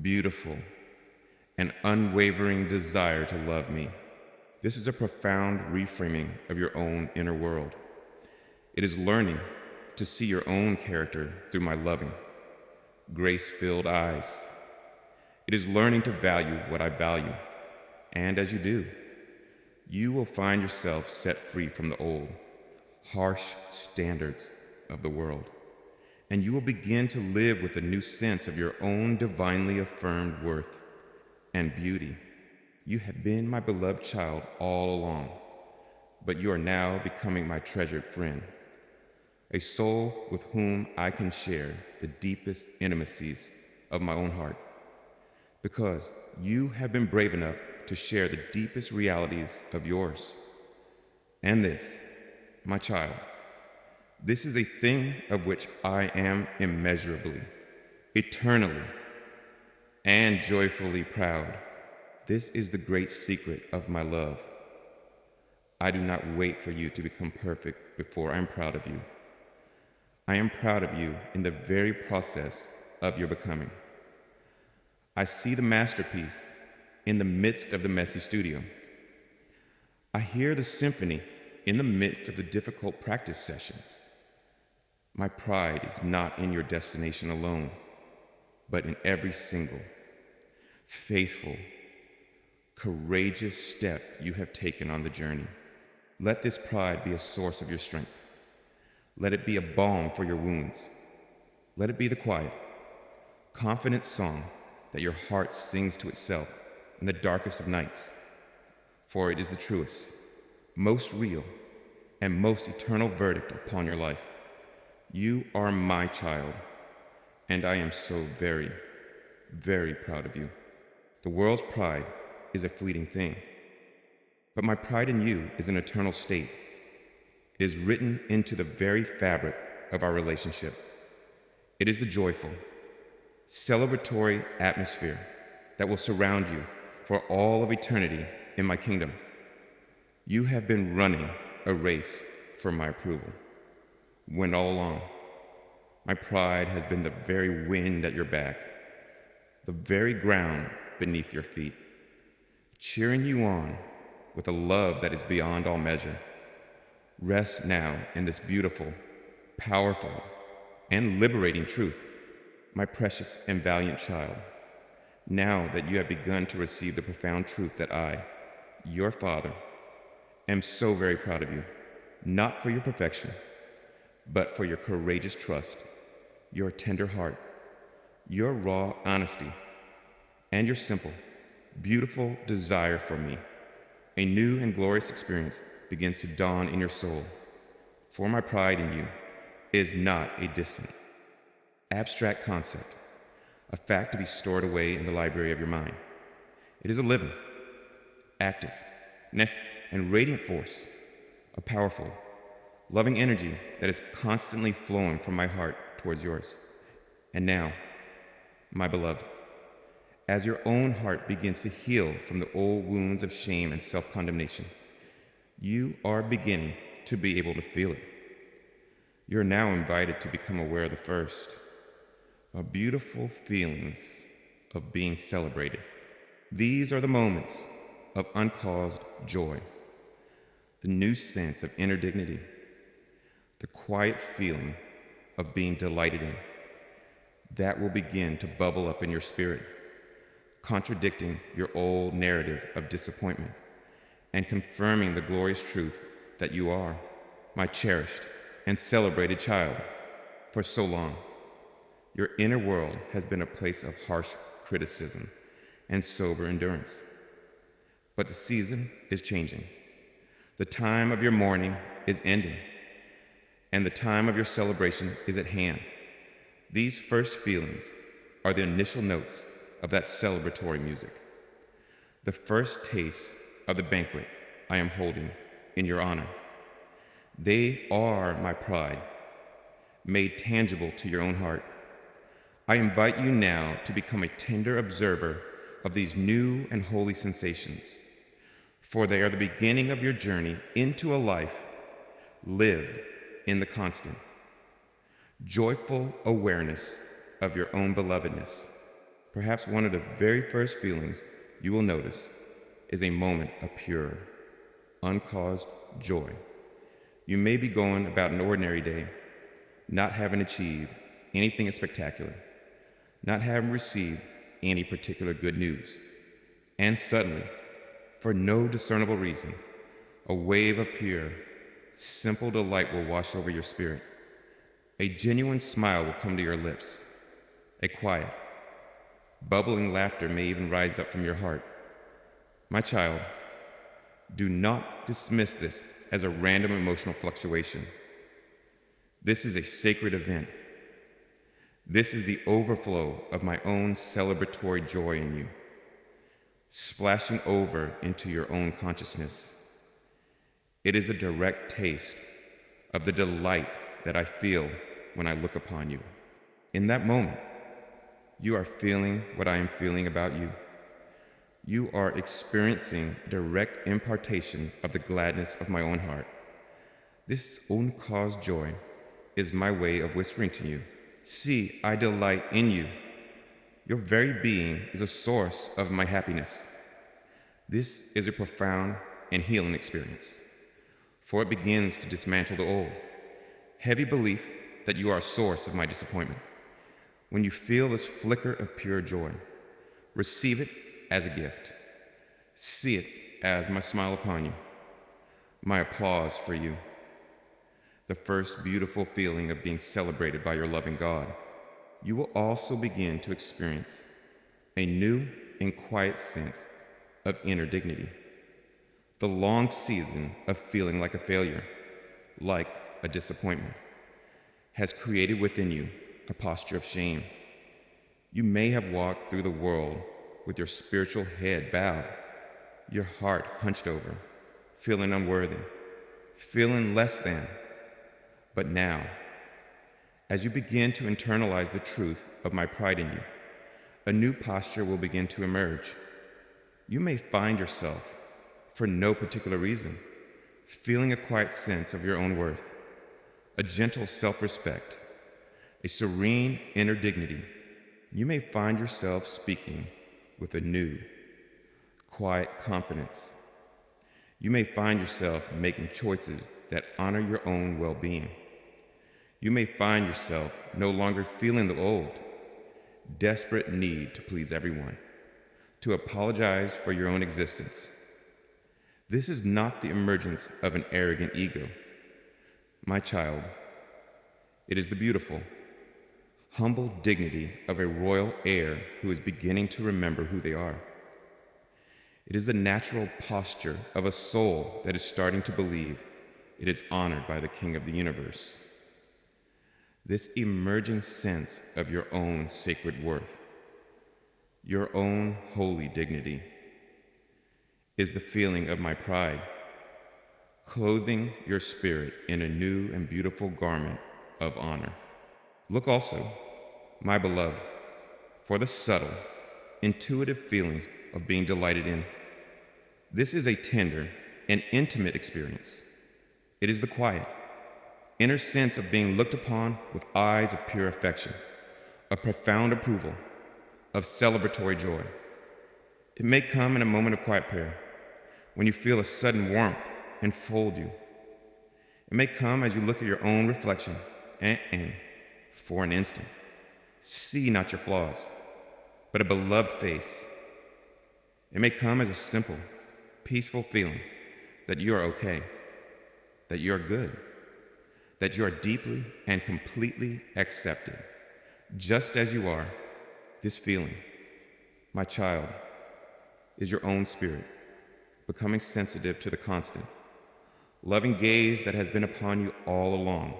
beautiful, and unwavering desire to love me. This is a profound reframing of your own inner world. It is learning to see your own character through my loving, grace-filled eyes. It is learning to value what I value, and as you do, you will find yourself set free from the old, harsh standards of the world, and you will begin to live with a new sense of your own divinely affirmed worth and beauty. You have been my beloved child all along, but you are now becoming my treasured friend, a soul with whom I can share the deepest intimacies of my own heart, because you have been brave enough to share the deepest realities of yours. And this, my child, this is a thing of which I am immeasurably, eternally, and joyfully proud. This is the great secret of my love. I do not wait for you to become perfect before I am proud of you. I am proud of you in the very process of your becoming. I see the masterpiece in the midst of the messy studio. I hear the symphony in the midst of the difficult practice sessions. My pride is not in your destination alone, but in every single, faithful, courageous step you have taken on the journey. Let this pride be a source of your strength. Let it be a balm for your wounds. Let it be the quiet, confident song that your heart sings to itself in the darkest of nights. For it is the truest, most real, and most eternal verdict upon your life. You are my child, and I am so very, very proud of you. The world's pride is a fleeting thing, but my pride in you is an eternal state. It is written into the very fabric of our relationship. It is the joyful, celebratory atmosphere that will surround you for all of eternity in my kingdom. You have been running a race for my approval, when all along, my pride has been the very wind at your back, the very ground beneath your feet, cheering you on with a love that is beyond all measure. Rest now in this beautiful, powerful, and liberating truth, my precious and valiant child. Now that you have begun to receive the profound truth that I, your father, am so very proud of you, not for your perfection, but for your courageous trust, your tender heart, your raw honesty, and your simple, beautiful desire for me. A new and glorious experience begins to dawn in your soul, for my pride in you is not a distant, abstract concept, a fact to be stored away in the library of your mind. It is a living, active, and radiant force, a powerful, loving energy that is constantly flowing from my heart towards yours. And now, my beloved, as your own heart begins to heal from the old wounds of shame and self-condemnation, you are beginning to be able to feel it. You're now invited to become aware of the first, beautiful feelings of being celebrated. These are the moments of uncaused joy, the new sense of inner dignity, the quiet feeling of being delighted in. That will begin to bubble up in your spirit, contradicting your old narrative of disappointment and confirming the glorious truth that you are my cherished and celebrated child. For so long, your inner world has been a place of harsh criticism and sober endurance. But the season is changing. The time of your mourning is ending, and the time of your celebration is at hand. These first feelings are the initial notes of that celebratory music, the first taste of the banquet I am holding in your honor. They are my pride, made tangible to your own heart. I invite you now to become a tender observer of these new and holy sensations, for they are the beginning of your journey into a life lived in the constant, joyful awareness of your own belovedness. Perhaps one of the very first feelings you will notice is a moment of pure, uncaused joy. You may be going about an ordinary day, not having achieved anything spectacular, not having received any particular good news, and suddenly, for no discernible reason, a wave of pure, simple delight will wash over your spirit. A genuine smile will come to your lips. A quiet, bubbling laughter may even rise up from your heart. My child, do not dismiss this as a random emotional fluctuation. This is a sacred event. This is the overflow of my own celebratory joy in you, splashing over into your own consciousness. It is a direct taste of the delight that I feel when I look upon you. In that moment, you are feeling what I am feeling about you. You are experiencing direct impartation of the gladness of my own heart. This uncaused joy is my way of whispering to you, see, I delight in you. Your very being is a source of my happiness. This is a profound and healing experience, for it begins to dismantle the old, heavy belief that you are a source of my disappointment. When you feel this flicker of pure joy, receive it as a gift. See it as my smile upon you, my applause for you, the first beautiful feeling of being celebrated by your loving God. You will also begin to experience a new and quiet sense of inner dignity. The long season of feeling like a failure, like a disappointment, has created within you a posture of shame. You may have walked through the world with your spiritual head bowed, your heart hunched over, feeling unworthy, feeling less than. But now, as you begin to internalize the truth of my pride in you, a new posture will begin to emerge. You may find yourself, for no particular reason, feeling a quiet sense of your own worth, a gentle self-respect, a serene inner dignity. You may find yourself speaking with a new, quiet confidence. You may find yourself making choices that honor your own well-being. You may find yourself no longer feeling the old, desperate need to please everyone, to apologize for your own existence. This is not the emergence of an arrogant ego. My child, it is the beautiful, humble dignity of a royal heir who is beginning to remember who they are. It is the natural posture of a soul that is starting to believe it is honored by the King of the universe. This emerging sense of your own sacred worth, your own holy dignity, is the feeling of my pride, clothing your spirit in a new and beautiful garment of honor. Look also, my beloved, for the subtle, intuitive feelings of being delighted in. This is a tender and intimate experience. It is the quiet, inner sense of being looked upon with eyes of pure affection, of profound approval, of celebratory joy. It may come in a moment of quiet prayer, when you feel a sudden warmth enfold you. It may come as you look at your own reflection and for an instant, see not your flaws, but a beloved face. It may come as a simple, peaceful feeling that you are okay, that you are good, that you are deeply and completely accepted, just as you are. This feeling, my child, is your own spirit, becoming sensitive to the constant, loving gaze that has been upon you all along.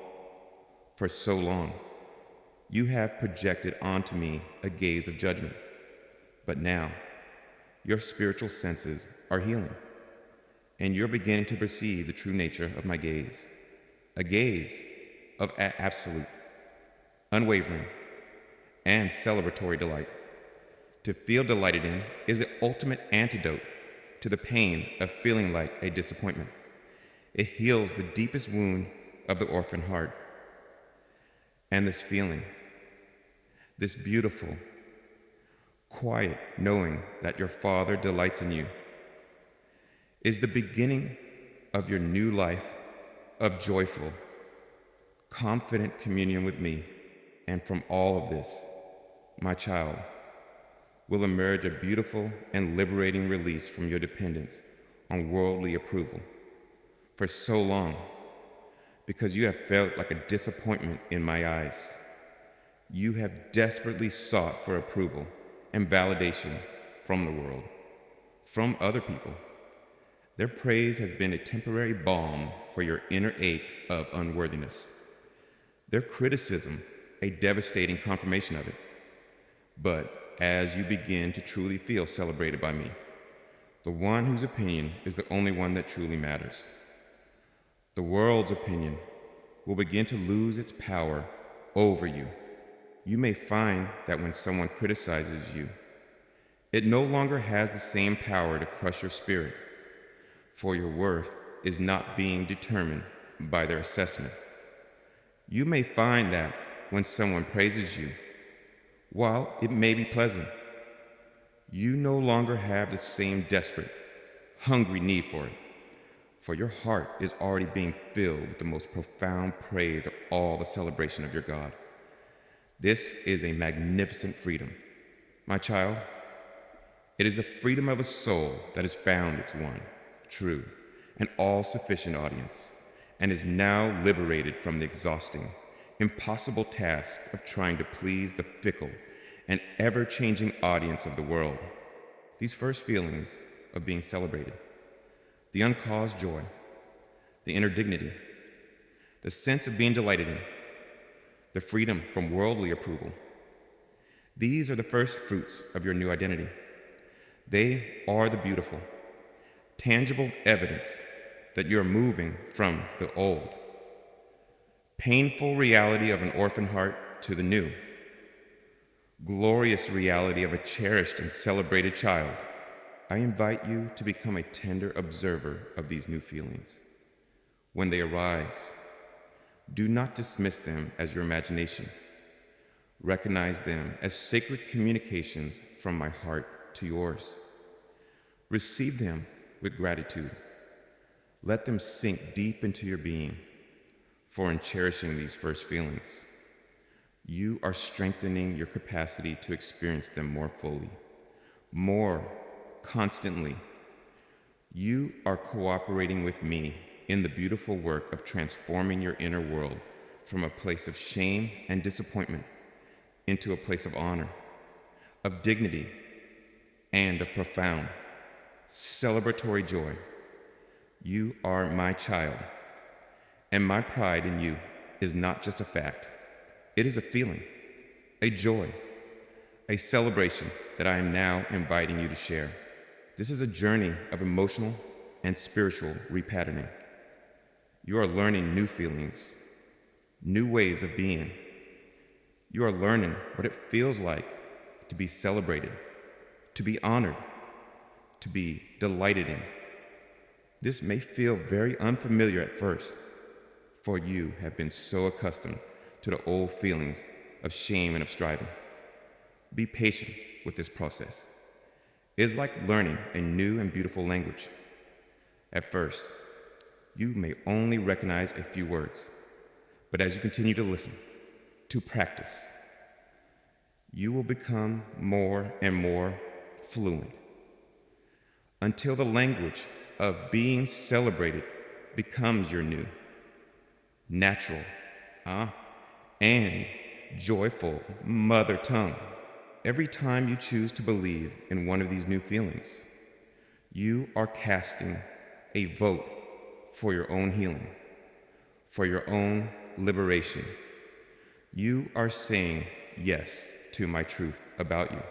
For so long, you have projected onto me a gaze of judgment, but now your spiritual senses are healing, and you're beginning to perceive the true nature of my gaze, a gaze of absolute, unwavering, and celebratory delight. To feel delighted in is the ultimate antidote to the pain of feeling like a disappointment. It heals the deepest wound of the orphan heart. And this feeling, this beautiful, quiet knowing that your Father delights in you, is the beginning of your new life of joyful, confident communion with me. And from all of this, my child, will emerge a beautiful and liberating release from your dependence on worldly approval. For so long, because you have felt like a disappointment in my eyes. You have desperately sought for approval and validation from the world, from other people. Their praise has been a temporary balm for your inner ache of unworthiness. Their criticism, a devastating confirmation of it. But as you begin to truly feel celebrated by me, the one whose opinion is the only one that truly matters, the world's opinion will begin to lose its power over you. You may find that when someone criticizes you, it no longer has the same power to crush your spirit, for your worth is not being determined by their assessment. You may find that when someone praises you, while it may be pleasant, you no longer have the same desperate, hungry need for it, for your heart is already being filled with the most profound praise of all the celebration of your God. This is a magnificent freedom. My child, it is the freedom of a soul that has found its one, true, and all-sufficient audience, and is now liberated from the exhausting, impossible task of trying to please the fickle and ever-changing audience of the world. These first feelings of being celebrated, the uncaused joy, the inner dignity, the sense of being delighted in, the freedom from worldly approval. These are the first fruits of your new identity. They are the beautiful, tangible evidence that you are moving from the old, painful reality of an orphan heart to the new, glorious reality of a cherished and celebrated child. I invite you to become a tender observer of these new feelings. When they arise, do not dismiss them as your imagination. Recognize them as sacred communications from my heart to yours. Receive them with gratitude. Let them sink deep into your being, for in cherishing these first feelings, you are strengthening your capacity to experience them more fully, more constantly. You are cooperating with me in the beautiful work of transforming your inner world from a place of shame and disappointment into a place of honor, of dignity, and of profound, celebratory joy. You are my child, and my pride in you is not just a fact. It is a feeling, a joy, a celebration that I am now inviting you to share. This is a journey of emotional and spiritual repatterning. You are learning new feelings, new ways of being. You are learning what it feels like to be celebrated, to be honored, to be delighted in. This may feel very unfamiliar at first, for you have been so accustomed to the old feelings of shame and of striving. Be patient with this process. It is like learning a new and beautiful language. At first, you may only recognize a few words, but as you continue to listen, to practice, you will become more and more fluent until the language of being celebrated becomes your new, natural, and joyful mother tongue. Every time you choose to believe in one of these new feelings, you are casting a vote for your own healing, for your own liberation. You are saying yes to my truth about you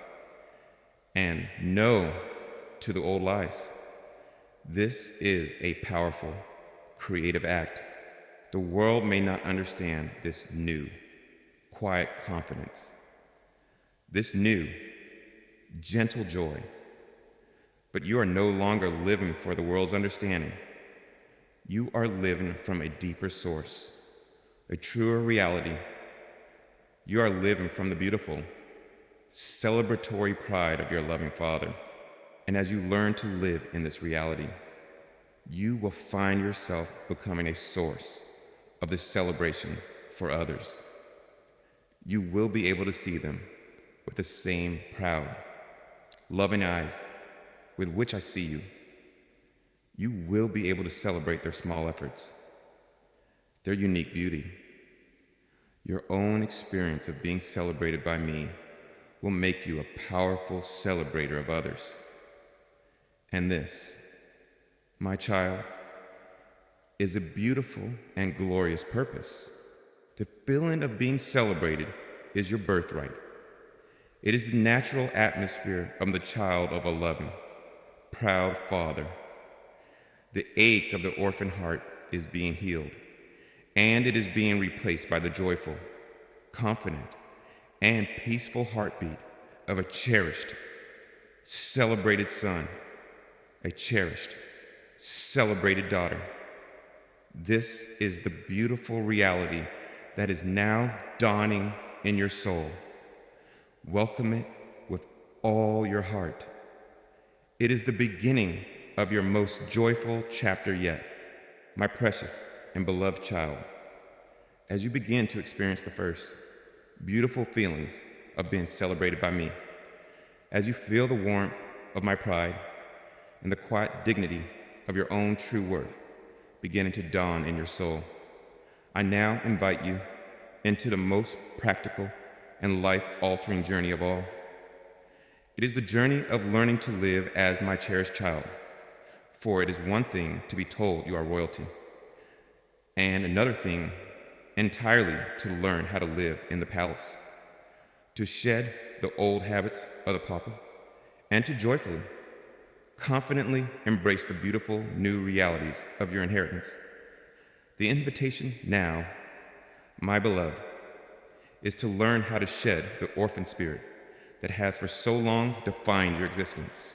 and no to the old lies. This is a powerful, creative act. The world may not understand this new, quiet confidence, this new, gentle joy, but you are no longer living for the world's understanding. You are living from a deeper source, a truer reality. You are living from the beautiful, celebratory pride of your loving Father. And as you learn to live in this reality, you will find yourself becoming a source of this celebration for others. You will be able to see them with the same proud, loving eyes with which I see you. You will be able to celebrate their small efforts, their unique beauty. Your own experience of being celebrated by me will make you a powerful celebrator of others. And this, my child, is a beautiful and glorious purpose. The feeling of being celebrated is your birthright. It is the natural atmosphere of the child of a loving, proud father. The ache of the orphan heart is being healed, and it is being replaced by the joyful, confident, and peaceful heartbeat of a cherished, celebrated son, a cherished, celebrated daughter. This is the beautiful reality that is now dawning in your soul. Welcome it with all your heart. It is the beginning of your most joyful chapter yet, my precious and beloved child. As you begin to experience the first beautiful feelings of being celebrated by me, as you feel the warmth of my pride and the quiet dignity of your own true worth beginning to dawn in your soul, I now invite you into the most practical and life-altering journey of all. It is the journey of learning to live as my cherished child, for it is one thing to be told you are royalty, and another thing entirely to learn how to live in the palace, to shed the old habits of the pauper, and to joyfully, confidently embrace the beautiful new realities of your inheritance. The invitation now, my beloved, is to learn how to shed the orphan spirit that has for so long defined your existence,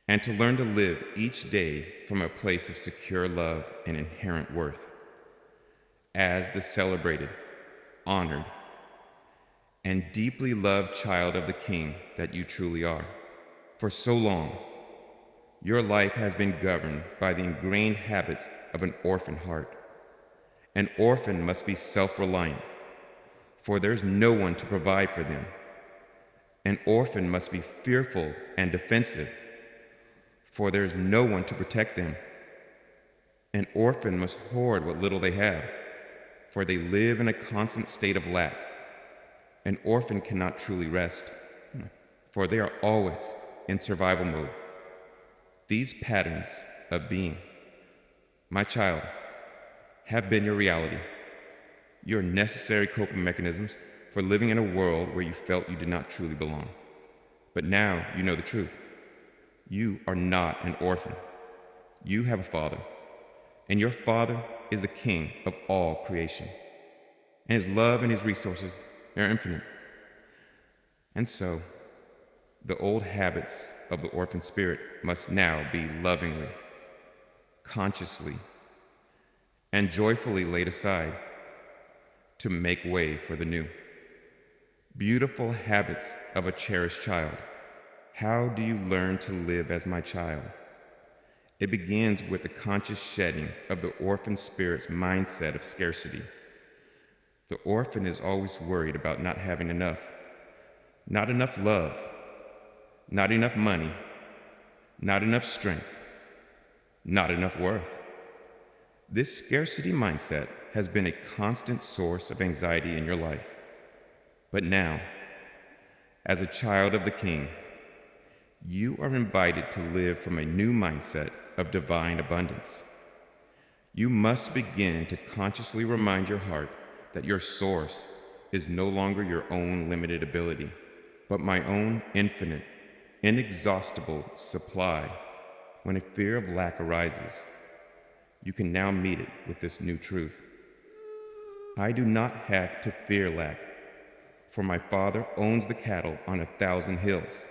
and to learn to live each day from a place of secure love and inherent worth, as the celebrated, honored, and deeply loved child of the King that you truly are. For so long, your life has been governed by the ingrained habits of an orphan heart. An orphan must be self-reliant, for there's no one to provide for them. An orphan must be fearful and defensive, for there's no one to protect them. An orphan must hoard what little they have, for they live in a constant state of lack. An orphan cannot truly rest, for they are always in survival mode. These patterns of being, my child, have been your reality, your necessary coping mechanisms for living in a world where you felt you did not truly belong. But now you know the truth. You are not an orphan. You have a father, and your father is the King of all creation, and his love and his resources are infinite. And so, the old habits of the orphan spirit must now be lovingly, consciously, and joyfully laid aside to make way for the new. Beautiful habits of a cherished child. How do you learn to live as my child? It begins with the conscious shedding of the orphan spirit's mindset of scarcity. The orphan is always worried about not having enough. Not enough love, not enough money, not enough strength, not enough worth. This scarcity mindset has been a constant source of anxiety in your life. But now, as a child of the King, you are invited to live from a new mindset of divine abundance. You must begin to consciously remind your heart that your source is no longer your own limited ability, but my own infinite, inexhaustible supply. When a fear of lack arises, you can now meet it with this new truth. I do not have to fear lack, for my Father owns the cattle on 1,000 hills,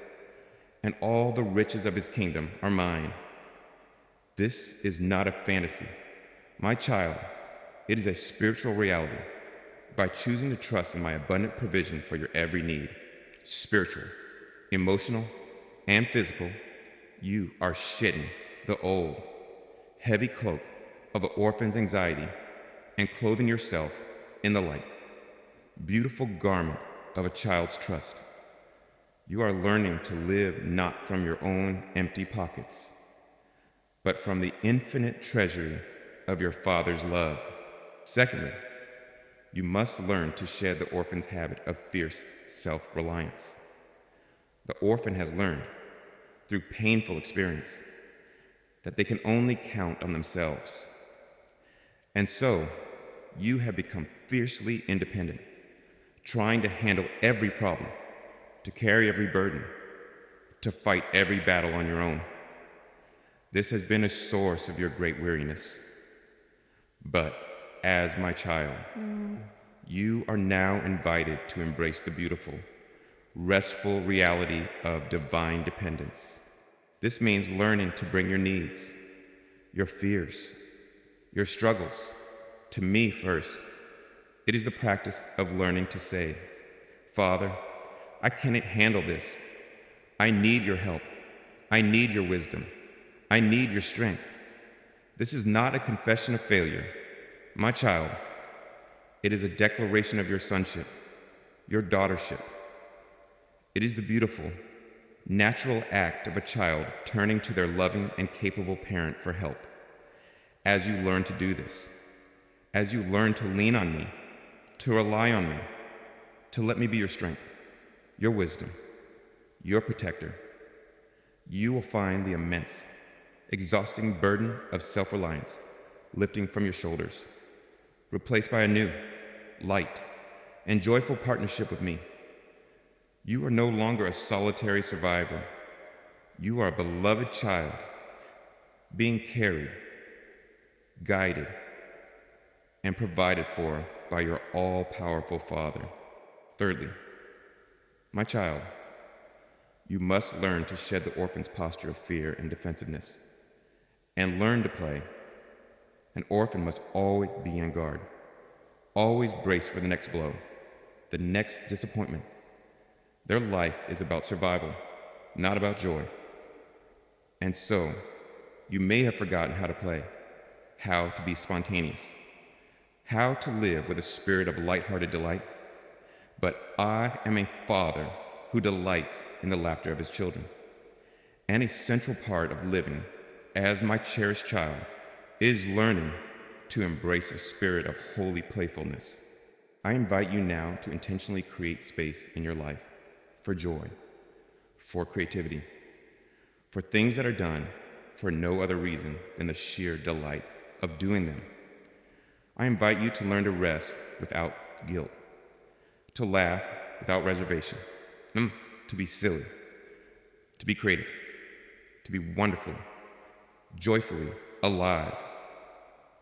and all the riches of his kingdom are mine. This is not a fantasy. My child, it is a spiritual reality. By choosing to trust in my abundant provision for your every need, spiritual, emotional, and physical, you are shedding the old, heavy cloak of the orphan's anxiety and clothing yourself in the light, beautiful garment of a child's trust. You are learning to live not from your own empty pockets, but from the infinite treasury of your Father's love. Secondly, you must learn to shed the orphan's habit of fierce self-reliance. The orphan has learned, through painful experience, that they can only count on themselves. And so, you have become fiercely independent, trying to handle every problem, to carry every burden, to fight every battle on your own. This has been a source of your great weariness. But as my child, you are now invited to embrace the beautiful, restful reality of divine dependence. This means learning to bring your needs, your fears, your struggles to me first. It is the practice of learning to say, Father, I cannot handle this. I need your help. I need your wisdom. I need your strength. This is not a confession of failure, my child. It is a declaration of your sonship, your daughtership. It is the beautiful, natural act of a child turning to their loving and capable parent for help. As you learn to do this, as you learn to lean on me, to rely on me, to let me be your strength, your wisdom, your protector, you will find the immense, exhausting burden of self-reliance lifting from your shoulders, replaced by a new, light, and joyful partnership with me. You are no longer a solitary survivor. You are a beloved child, being carried, guided, and provided for by your all-powerful Father. Thirdly, my child, you must learn to shed the orphan's posture of fear and defensiveness, and learn to play. An orphan must always be on guard, always brace for the next blow, the next disappointment. Their life is about survival, not about joy. And so, you may have forgotten how to play, how to be spontaneous, how to live with a spirit of lighthearted delight. But I am a father who delights in the laughter of his children. And a central part of living as my cherished child is learning to embrace a spirit of holy playfulness. I invite you now to intentionally create space in your life for joy, for creativity, for things that are done for no other reason than the sheer delight of doing them. I invite you to learn to rest without guilt, to laugh without reservation, to be silly, to be creative, to be wonderfully, joyfully alive.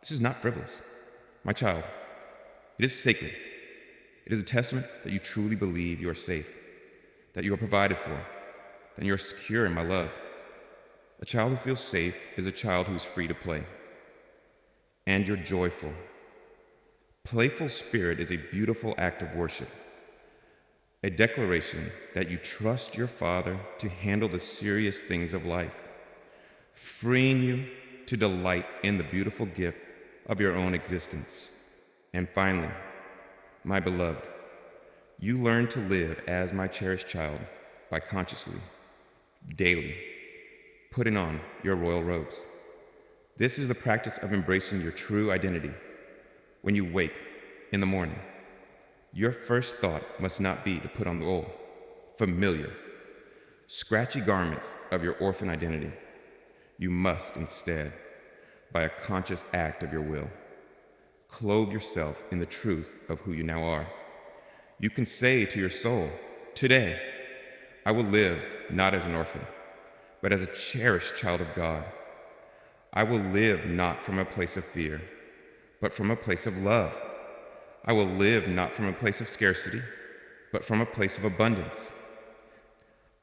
This is not frivolous, my child. It is sacred. It is a testament that you truly believe you are safe, that you are provided for, that you are secure in my love. A child who feels safe is a child who is free to play. And you're joyful. Playful spirit is a beautiful act of worship, a declaration that you trust your Father to handle the serious things of life, freeing you to delight in the beautiful gift of your own existence. And finally, my beloved, you learn to live as my cherished child by consciously, daily, putting on your royal robes. This is the practice of embracing your true identity. When you wake in the morning, your first thought must not be to put on the old, familiar, scratchy garments of your orphan identity. You must instead, by a conscious act of your will, clothe yourself in the truth of who you now are. You can say to your soul, today, I will live not as an orphan, but as a cherished child of God. I will live not from a place of fear, but from a place of love. I will live not from a place of scarcity, but from a place of abundance.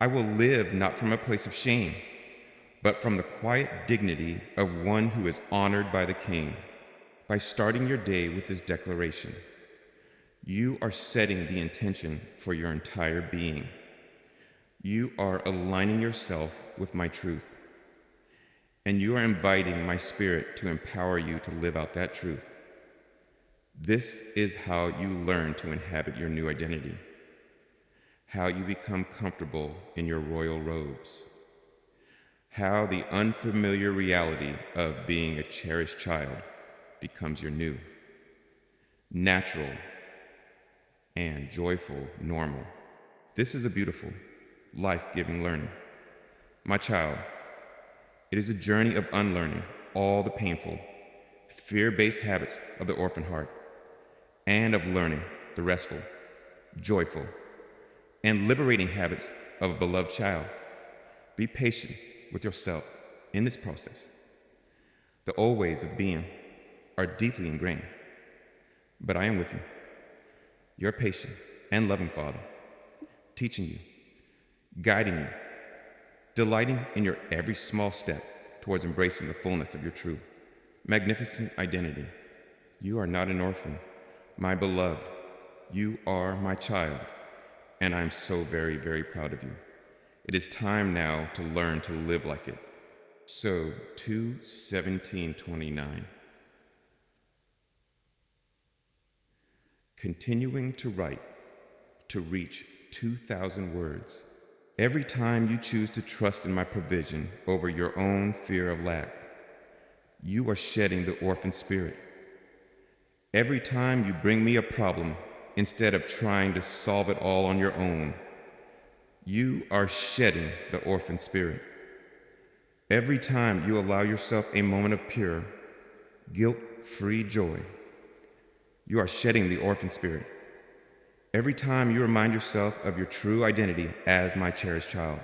I will live not from a place of shame, but from the quiet dignity of one who is honored by the King. By starting your day with this declaration, you are setting the intention for your entire being. You are aligning yourself with my truth, and you are inviting my spirit to empower you to live out that truth. This is how you learn to inhabit your new identity, how you become comfortable in your royal robes, how the unfamiliar reality of being a cherished child becomes your new, natural, and joyful normal. This is a beautiful, life-giving learning. My child, it is a journey of unlearning all the painful, fear-based habits of the orphan heart, and of learning the restful, joyful, and liberating habits of a beloved child. Be patient with yourself in this process. The old ways of being are deeply ingrained, but I am with you, your patient and loving Father, teaching you, guiding you, delighting in your every small step towards embracing the fullness of your true, magnificent identity. You are not an orphan, my beloved. You are my child, and I am so very, very proud of you. It is time now to learn to live like it. So, 2:17:29. Continuing to write to reach 2,000 words. Every time you choose to trust in my provision over your own fear of lack, you are shedding the orphan spirit. Every time you bring me a problem instead of trying to solve it all on your own, you are shedding the orphan spirit. Every time you allow yourself a moment of pure, guilt-free joy, you are shedding the orphan spirit. Every time you remind yourself of your true identity as my cherished child,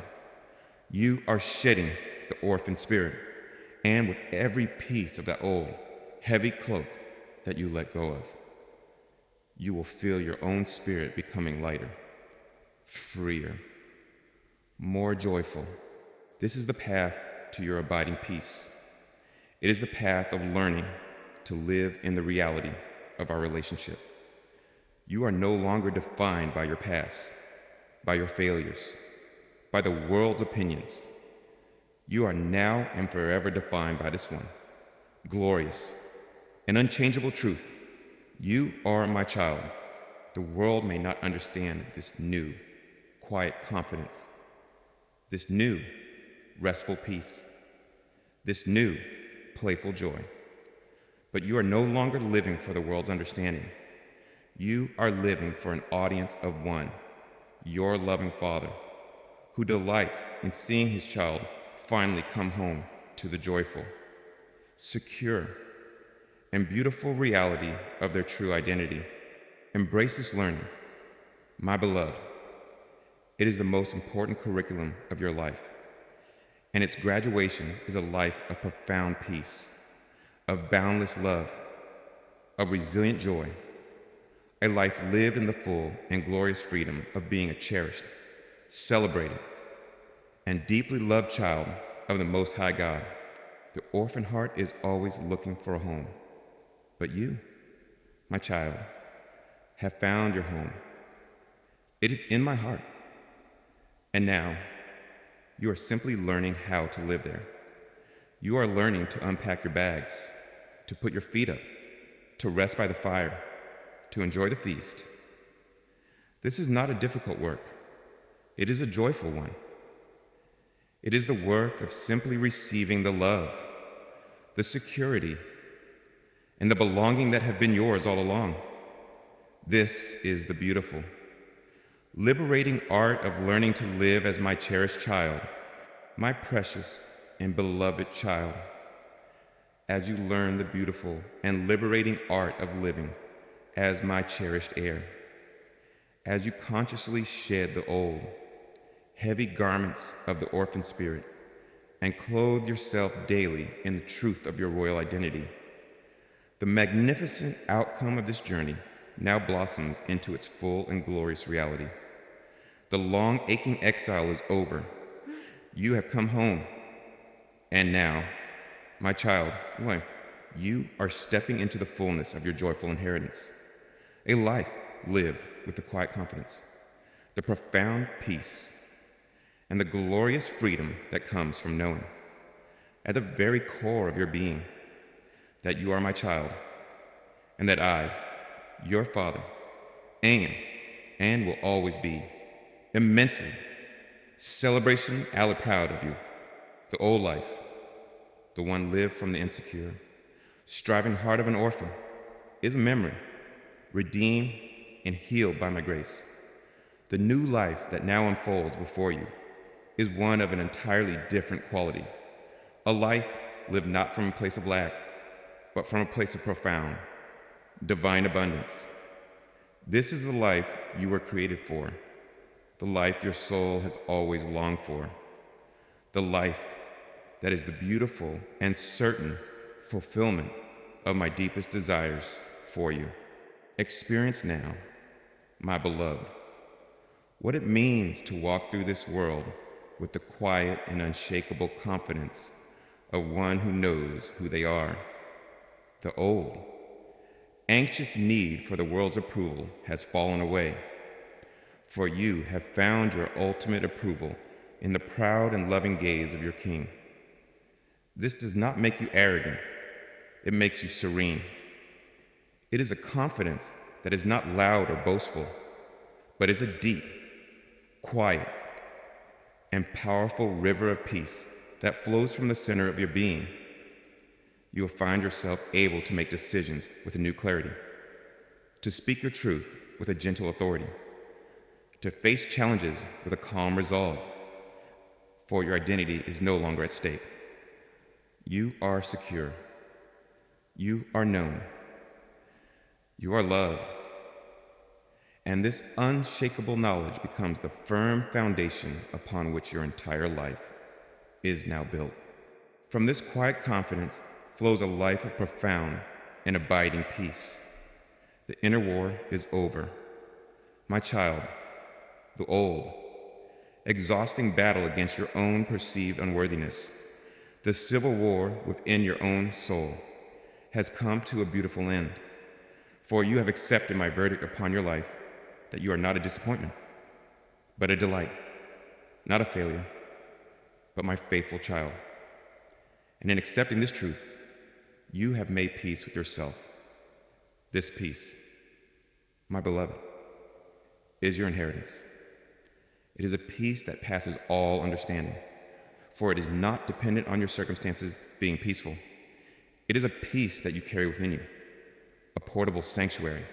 you are shedding the orphan spirit. And with every piece of that old, heavy cloak that you let go of, you will feel your own spirit becoming lighter, freer, more joyful. This is the path to your abiding peace. It is the path of learning to live in the reality of our relationship. You are no longer defined by your past, by your failures, by the world's opinions. You are now and forever defined by this one, glorious and unchangeable truth. You are my child. The world may not understand this new, quiet confidence, this new, restful peace, this new, playful joy. But you are no longer living for the world's understanding. You are living for an audience of one, your loving Father, who delights in seeing his child finally come home to the joyful, secure, and beautiful reality of their true identity. Embrace this learning, my beloved. It is the most important curriculum of your life, and its graduation is a life of profound peace, of boundless love, of resilient joy, a life lived in the full and glorious freedom of being a cherished, celebrated, and deeply loved child of the Most High God. The orphan heart is always looking for a home, but you, my child, have found your home. It is in my heart, and now you are simply learning how to live there. You are learning to unpack your bags, to put your feet up, to rest by the fire, to enjoy the feast. This is not a difficult work. It is a joyful one. It is the work of simply receiving the love, the security, and the belonging that have been yours all along. This is the beautiful, liberating art of learning to live as my cherished child, my precious and beloved child. As you learn the beautiful and liberating art of living as my cherished heir, as you consciously shed the old, heavy garments of the orphan spirit and clothe yourself daily in the truth of your royal identity, the magnificent outcome of this journey now blossoms into its full and glorious reality. The long aching exile is over. You have come home. And now, my child, you are stepping into the fullness of your joyful inheritance. A life lived with the quiet confidence, the profound peace, and the glorious freedom that comes from knowing, at the very core of your being, that you are my child, and that I, your Father, am and will always be immensely, celebrationally proud of you. The old life, the one lived from the insecure, striving heart of an orphan, is a memory, redeemed and healed by my grace. The new life that now unfolds before you is one of an entirely different quality, a life lived not from a place of lack, but from a place of profound, divine abundance. This is the life you were created for, the life your soul has always longed for, the life that is the beautiful and certain fulfillment of my deepest desires for you. Experience now, my beloved, what it means to walk through this world with the quiet and unshakable confidence of one who knows who they are. The old, anxious need for the world's approval has fallen away, for you have found your ultimate approval in the proud and loving gaze of your King. This does not make you arrogant, it makes you serene. It is a confidence that is not loud or boastful, but is a deep, quiet, and powerful river of peace that flows from the center of your being. You will find yourself able to make decisions with a new clarity, to speak your truth with a gentle authority, to face challenges with a calm resolve, for your identity is no longer at stake. You are secure. You are known. You are loved. And this unshakable knowledge becomes the firm foundation upon which your entire life is now built. From this quiet confidence flows a life of profound and abiding peace. The inner war is over. My child, the old, exhausting battle against your own perceived unworthiness, the civil war within your own soul, has come to a beautiful end. For you have accepted my verdict upon your life that you are not a disappointment, but a delight, not a failure, but my faithful child. And in accepting this truth, you have made peace with yourself. This peace, my beloved, is your inheritance. It is a peace that passes all understanding, for it is not dependent on your circumstances being peaceful. It is a peace that you carry within you, a portable sanctuary,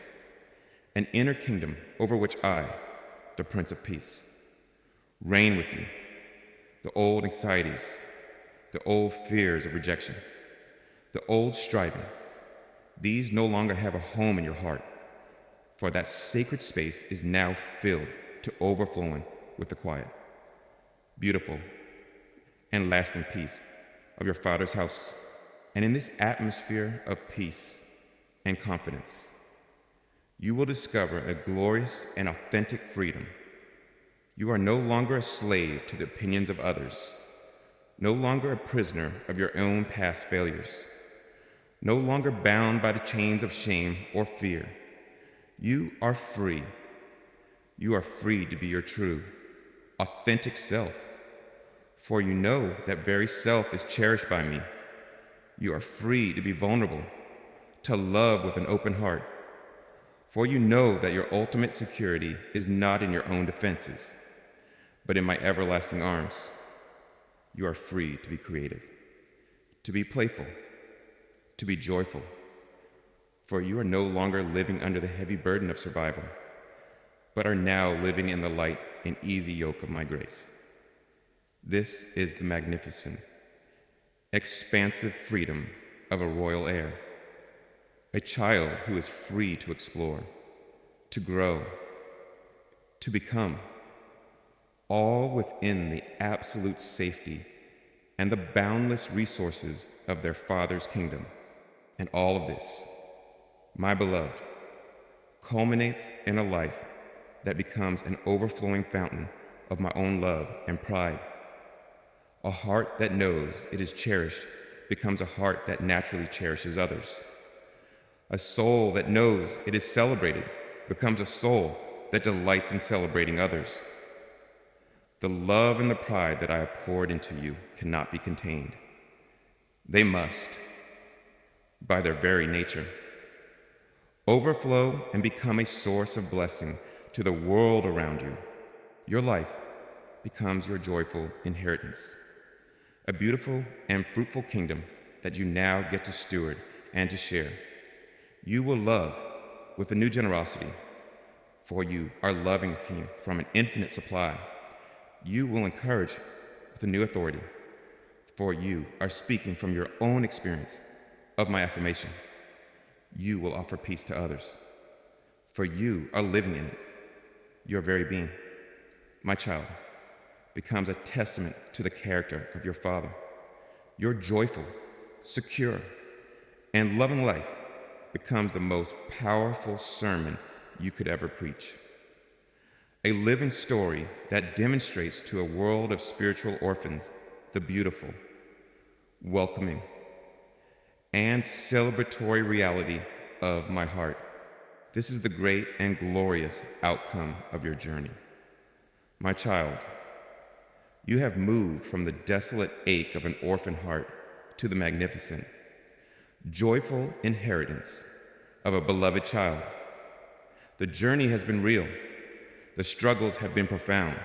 an inner kingdom over which I, the Prince of Peace, reign with you. The old anxieties, the old fears of rejection, the old striving, these no longer have a home in your heart, for that sacred space is now filled to overflowing with the quiet, beautiful, and lasting peace of your Father's house. And in this atmosphere of peace and confidence, you will discover a glorious and authentic freedom. You are no longer a slave to the opinions of others, no longer a prisoner of your own past failures, no longer bound by the chains of shame or fear. You are free. You are free to be your true, authentic self, for you know that very self is cherished by me. You are free to be vulnerable, to love with an open heart, for you know that your ultimate security is not in your own defenses, but in my everlasting arms. You are free to be creative, to be playful, to be joyful, for you are no longer living under the heavy burden of survival, but are now living in the light and easy yoke of my grace. This is the magnificent, expansive freedom of a royal heir, a child who is free to explore, to grow, to become, all within the absolute safety and the boundless resources of their Father's kingdom. And all of this, my beloved, culminates in a life that becomes an overflowing fountain of my own love and pride. A heart that knows it is cherished becomes a heart that naturally cherishes others. A soul that knows it is celebrated becomes a soul that delights in celebrating others. The love and the pride that I have poured into you cannot be contained. They must, by their very nature, overflow and become a source of blessing to the world around you. Your life becomes your joyful inheritance, a beautiful and fruitful kingdom that you now get to steward and to share. You will love with a new generosity, for you are loving from an infinite supply. You will encourage with a new authority, for you are speaking from your own experience of my affirmation. You will offer peace to others, for you are living in it. Your very being, my child, becomes a testament to the character of your Father. Your joyful, secure, and loving life becomes the most powerful sermon you could ever preach. A living story that demonstrates to a world of spiritual orphans the beautiful, welcoming, and celebratory reality of my heart. This is the great and glorious outcome of your journey. My child, you have moved from the desolate ache of an orphan heart to the magnificent, joyful inheritance of a beloved child. The journey has been real, the struggles have been profound,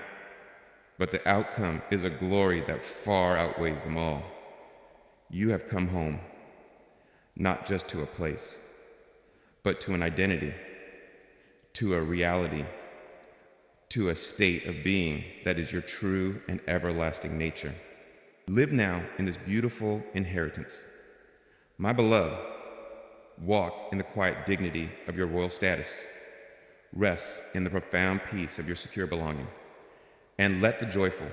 but the outcome is a glory that far outweighs them all. You have come home, not just to a place, but to an identity, to a reality, to a state of being that is your true and everlasting nature. Live now in this beautiful inheritance. My beloved, walk in the quiet dignity of your royal status. Rest in the profound peace of your secure belonging. And let the joyful,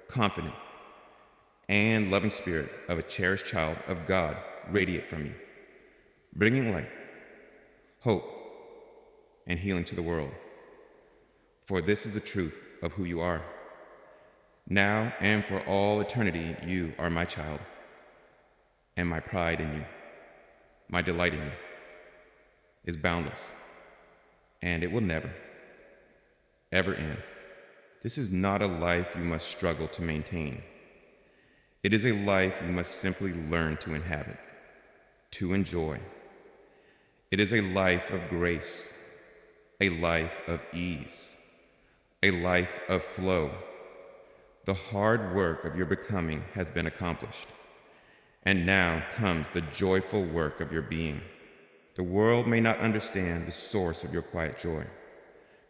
confident, and loving spirit of a cherished child of God radiate from you, bringing light, hope, and healing to the world. For this is the truth of who you are. Now and for all eternity, you are my child, and my pride in you, my delight in you, is boundless, and it will never, ever end. This is not a life you must struggle to maintain. It is a life you must simply learn to inhabit, to enjoy. It is a life of grace, a life of ease, a life of flow. The hard work of your becoming has been accomplished, and now comes the joyful work of your being. The world may not understand the source of your quiet joy,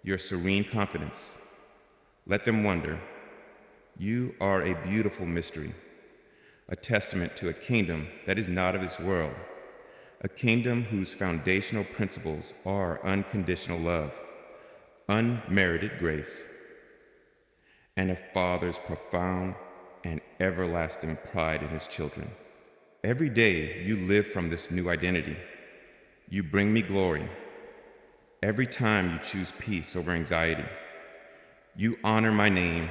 your serene confidence. Let them wonder. You are a beautiful mystery, a testament to a kingdom that is not of this world, a kingdom whose foundational principles are unconditional love, unmerited grace, and a father's profound and everlasting pride in his children. Every day you live from this new identity. You bring me glory. Every time you choose peace over anxiety. You honor my name.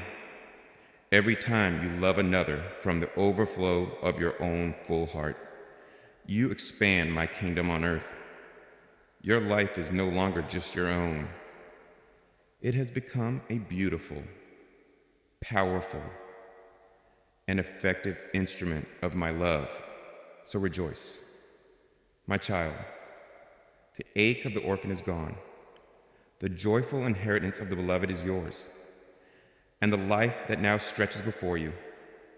Every time you love another from the overflow of your own full heart. You expand my kingdom on earth. Your life is no longer just your own. It has become a beautiful, powerful, and effective instrument of my love. So rejoice, my child. The ache of the orphan is gone. The joyful inheritance of the beloved is yours. And the life that now stretches before you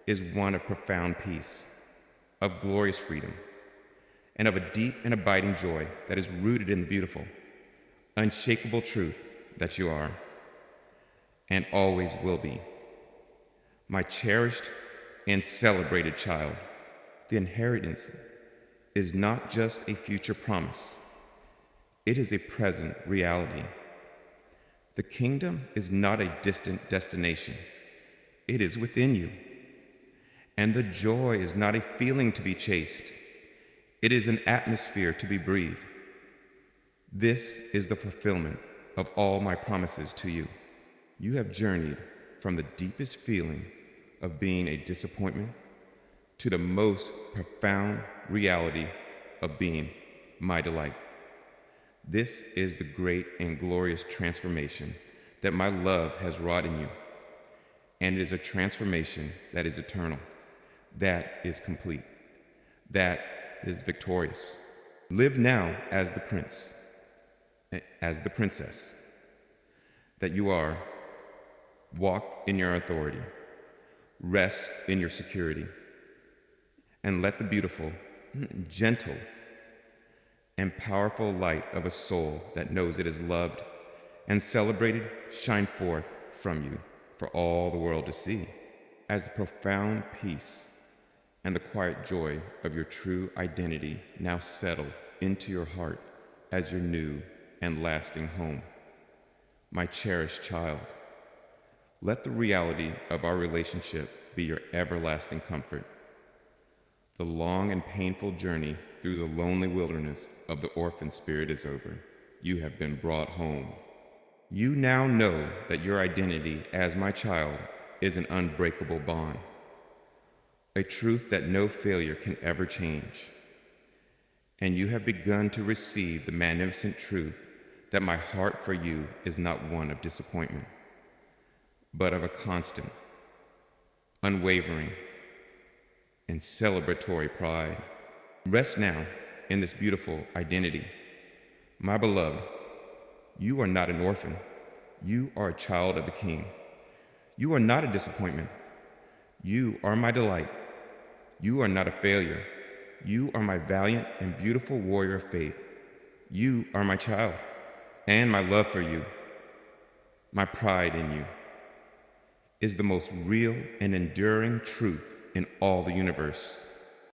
is one of profound peace, of glorious freedom, and of a deep and abiding joy that is rooted in the beautiful, unshakable truth that you are, and always will be. My cherished and celebrated child, the inheritance is not just a future promise. It is a present reality. The kingdom is not a distant destination. It is within you. And the joy is not a feeling to be chased. It is an atmosphere to be breathed. This is the fulfillment of all my promises to you. You have journeyed from the deepest feeling of being a disappointment to the most profound reality of being my delight. This is the great and glorious transformation that my love has wrought in you, and it is a transformation that is eternal, that is complete, that is victorious. Live now as the prince, as the princess that you are. Walk in your authority, rest in your security, and let the beautiful, gentle, and powerful light of a soul that knows it is loved and celebrated shine forth from you for all the world to see, as the profound peace and the quiet joy of your true identity now settle into your heart as your new and lasting home. My cherished child, let the reality of our relationship be your everlasting comfort. The long and painful journey through the lonely wilderness of the orphan spirit is over. You have been brought home. You now know that your identity as my child is an unbreakable bond, a truth that no failure can ever change. And you have begun to receive the magnificent truth that my heart for you is not one of disappointment, but of a constant, unwavering, and celebratory pride. Rest now in this beautiful identity. My beloved, you are not an orphan. You are a child of the King. You are not a disappointment. You are my delight. You are not a failure. You are my valiant and beautiful warrior of faith. You are my child, and my love for you, my pride in you, is the most real and enduring truth in all the universe.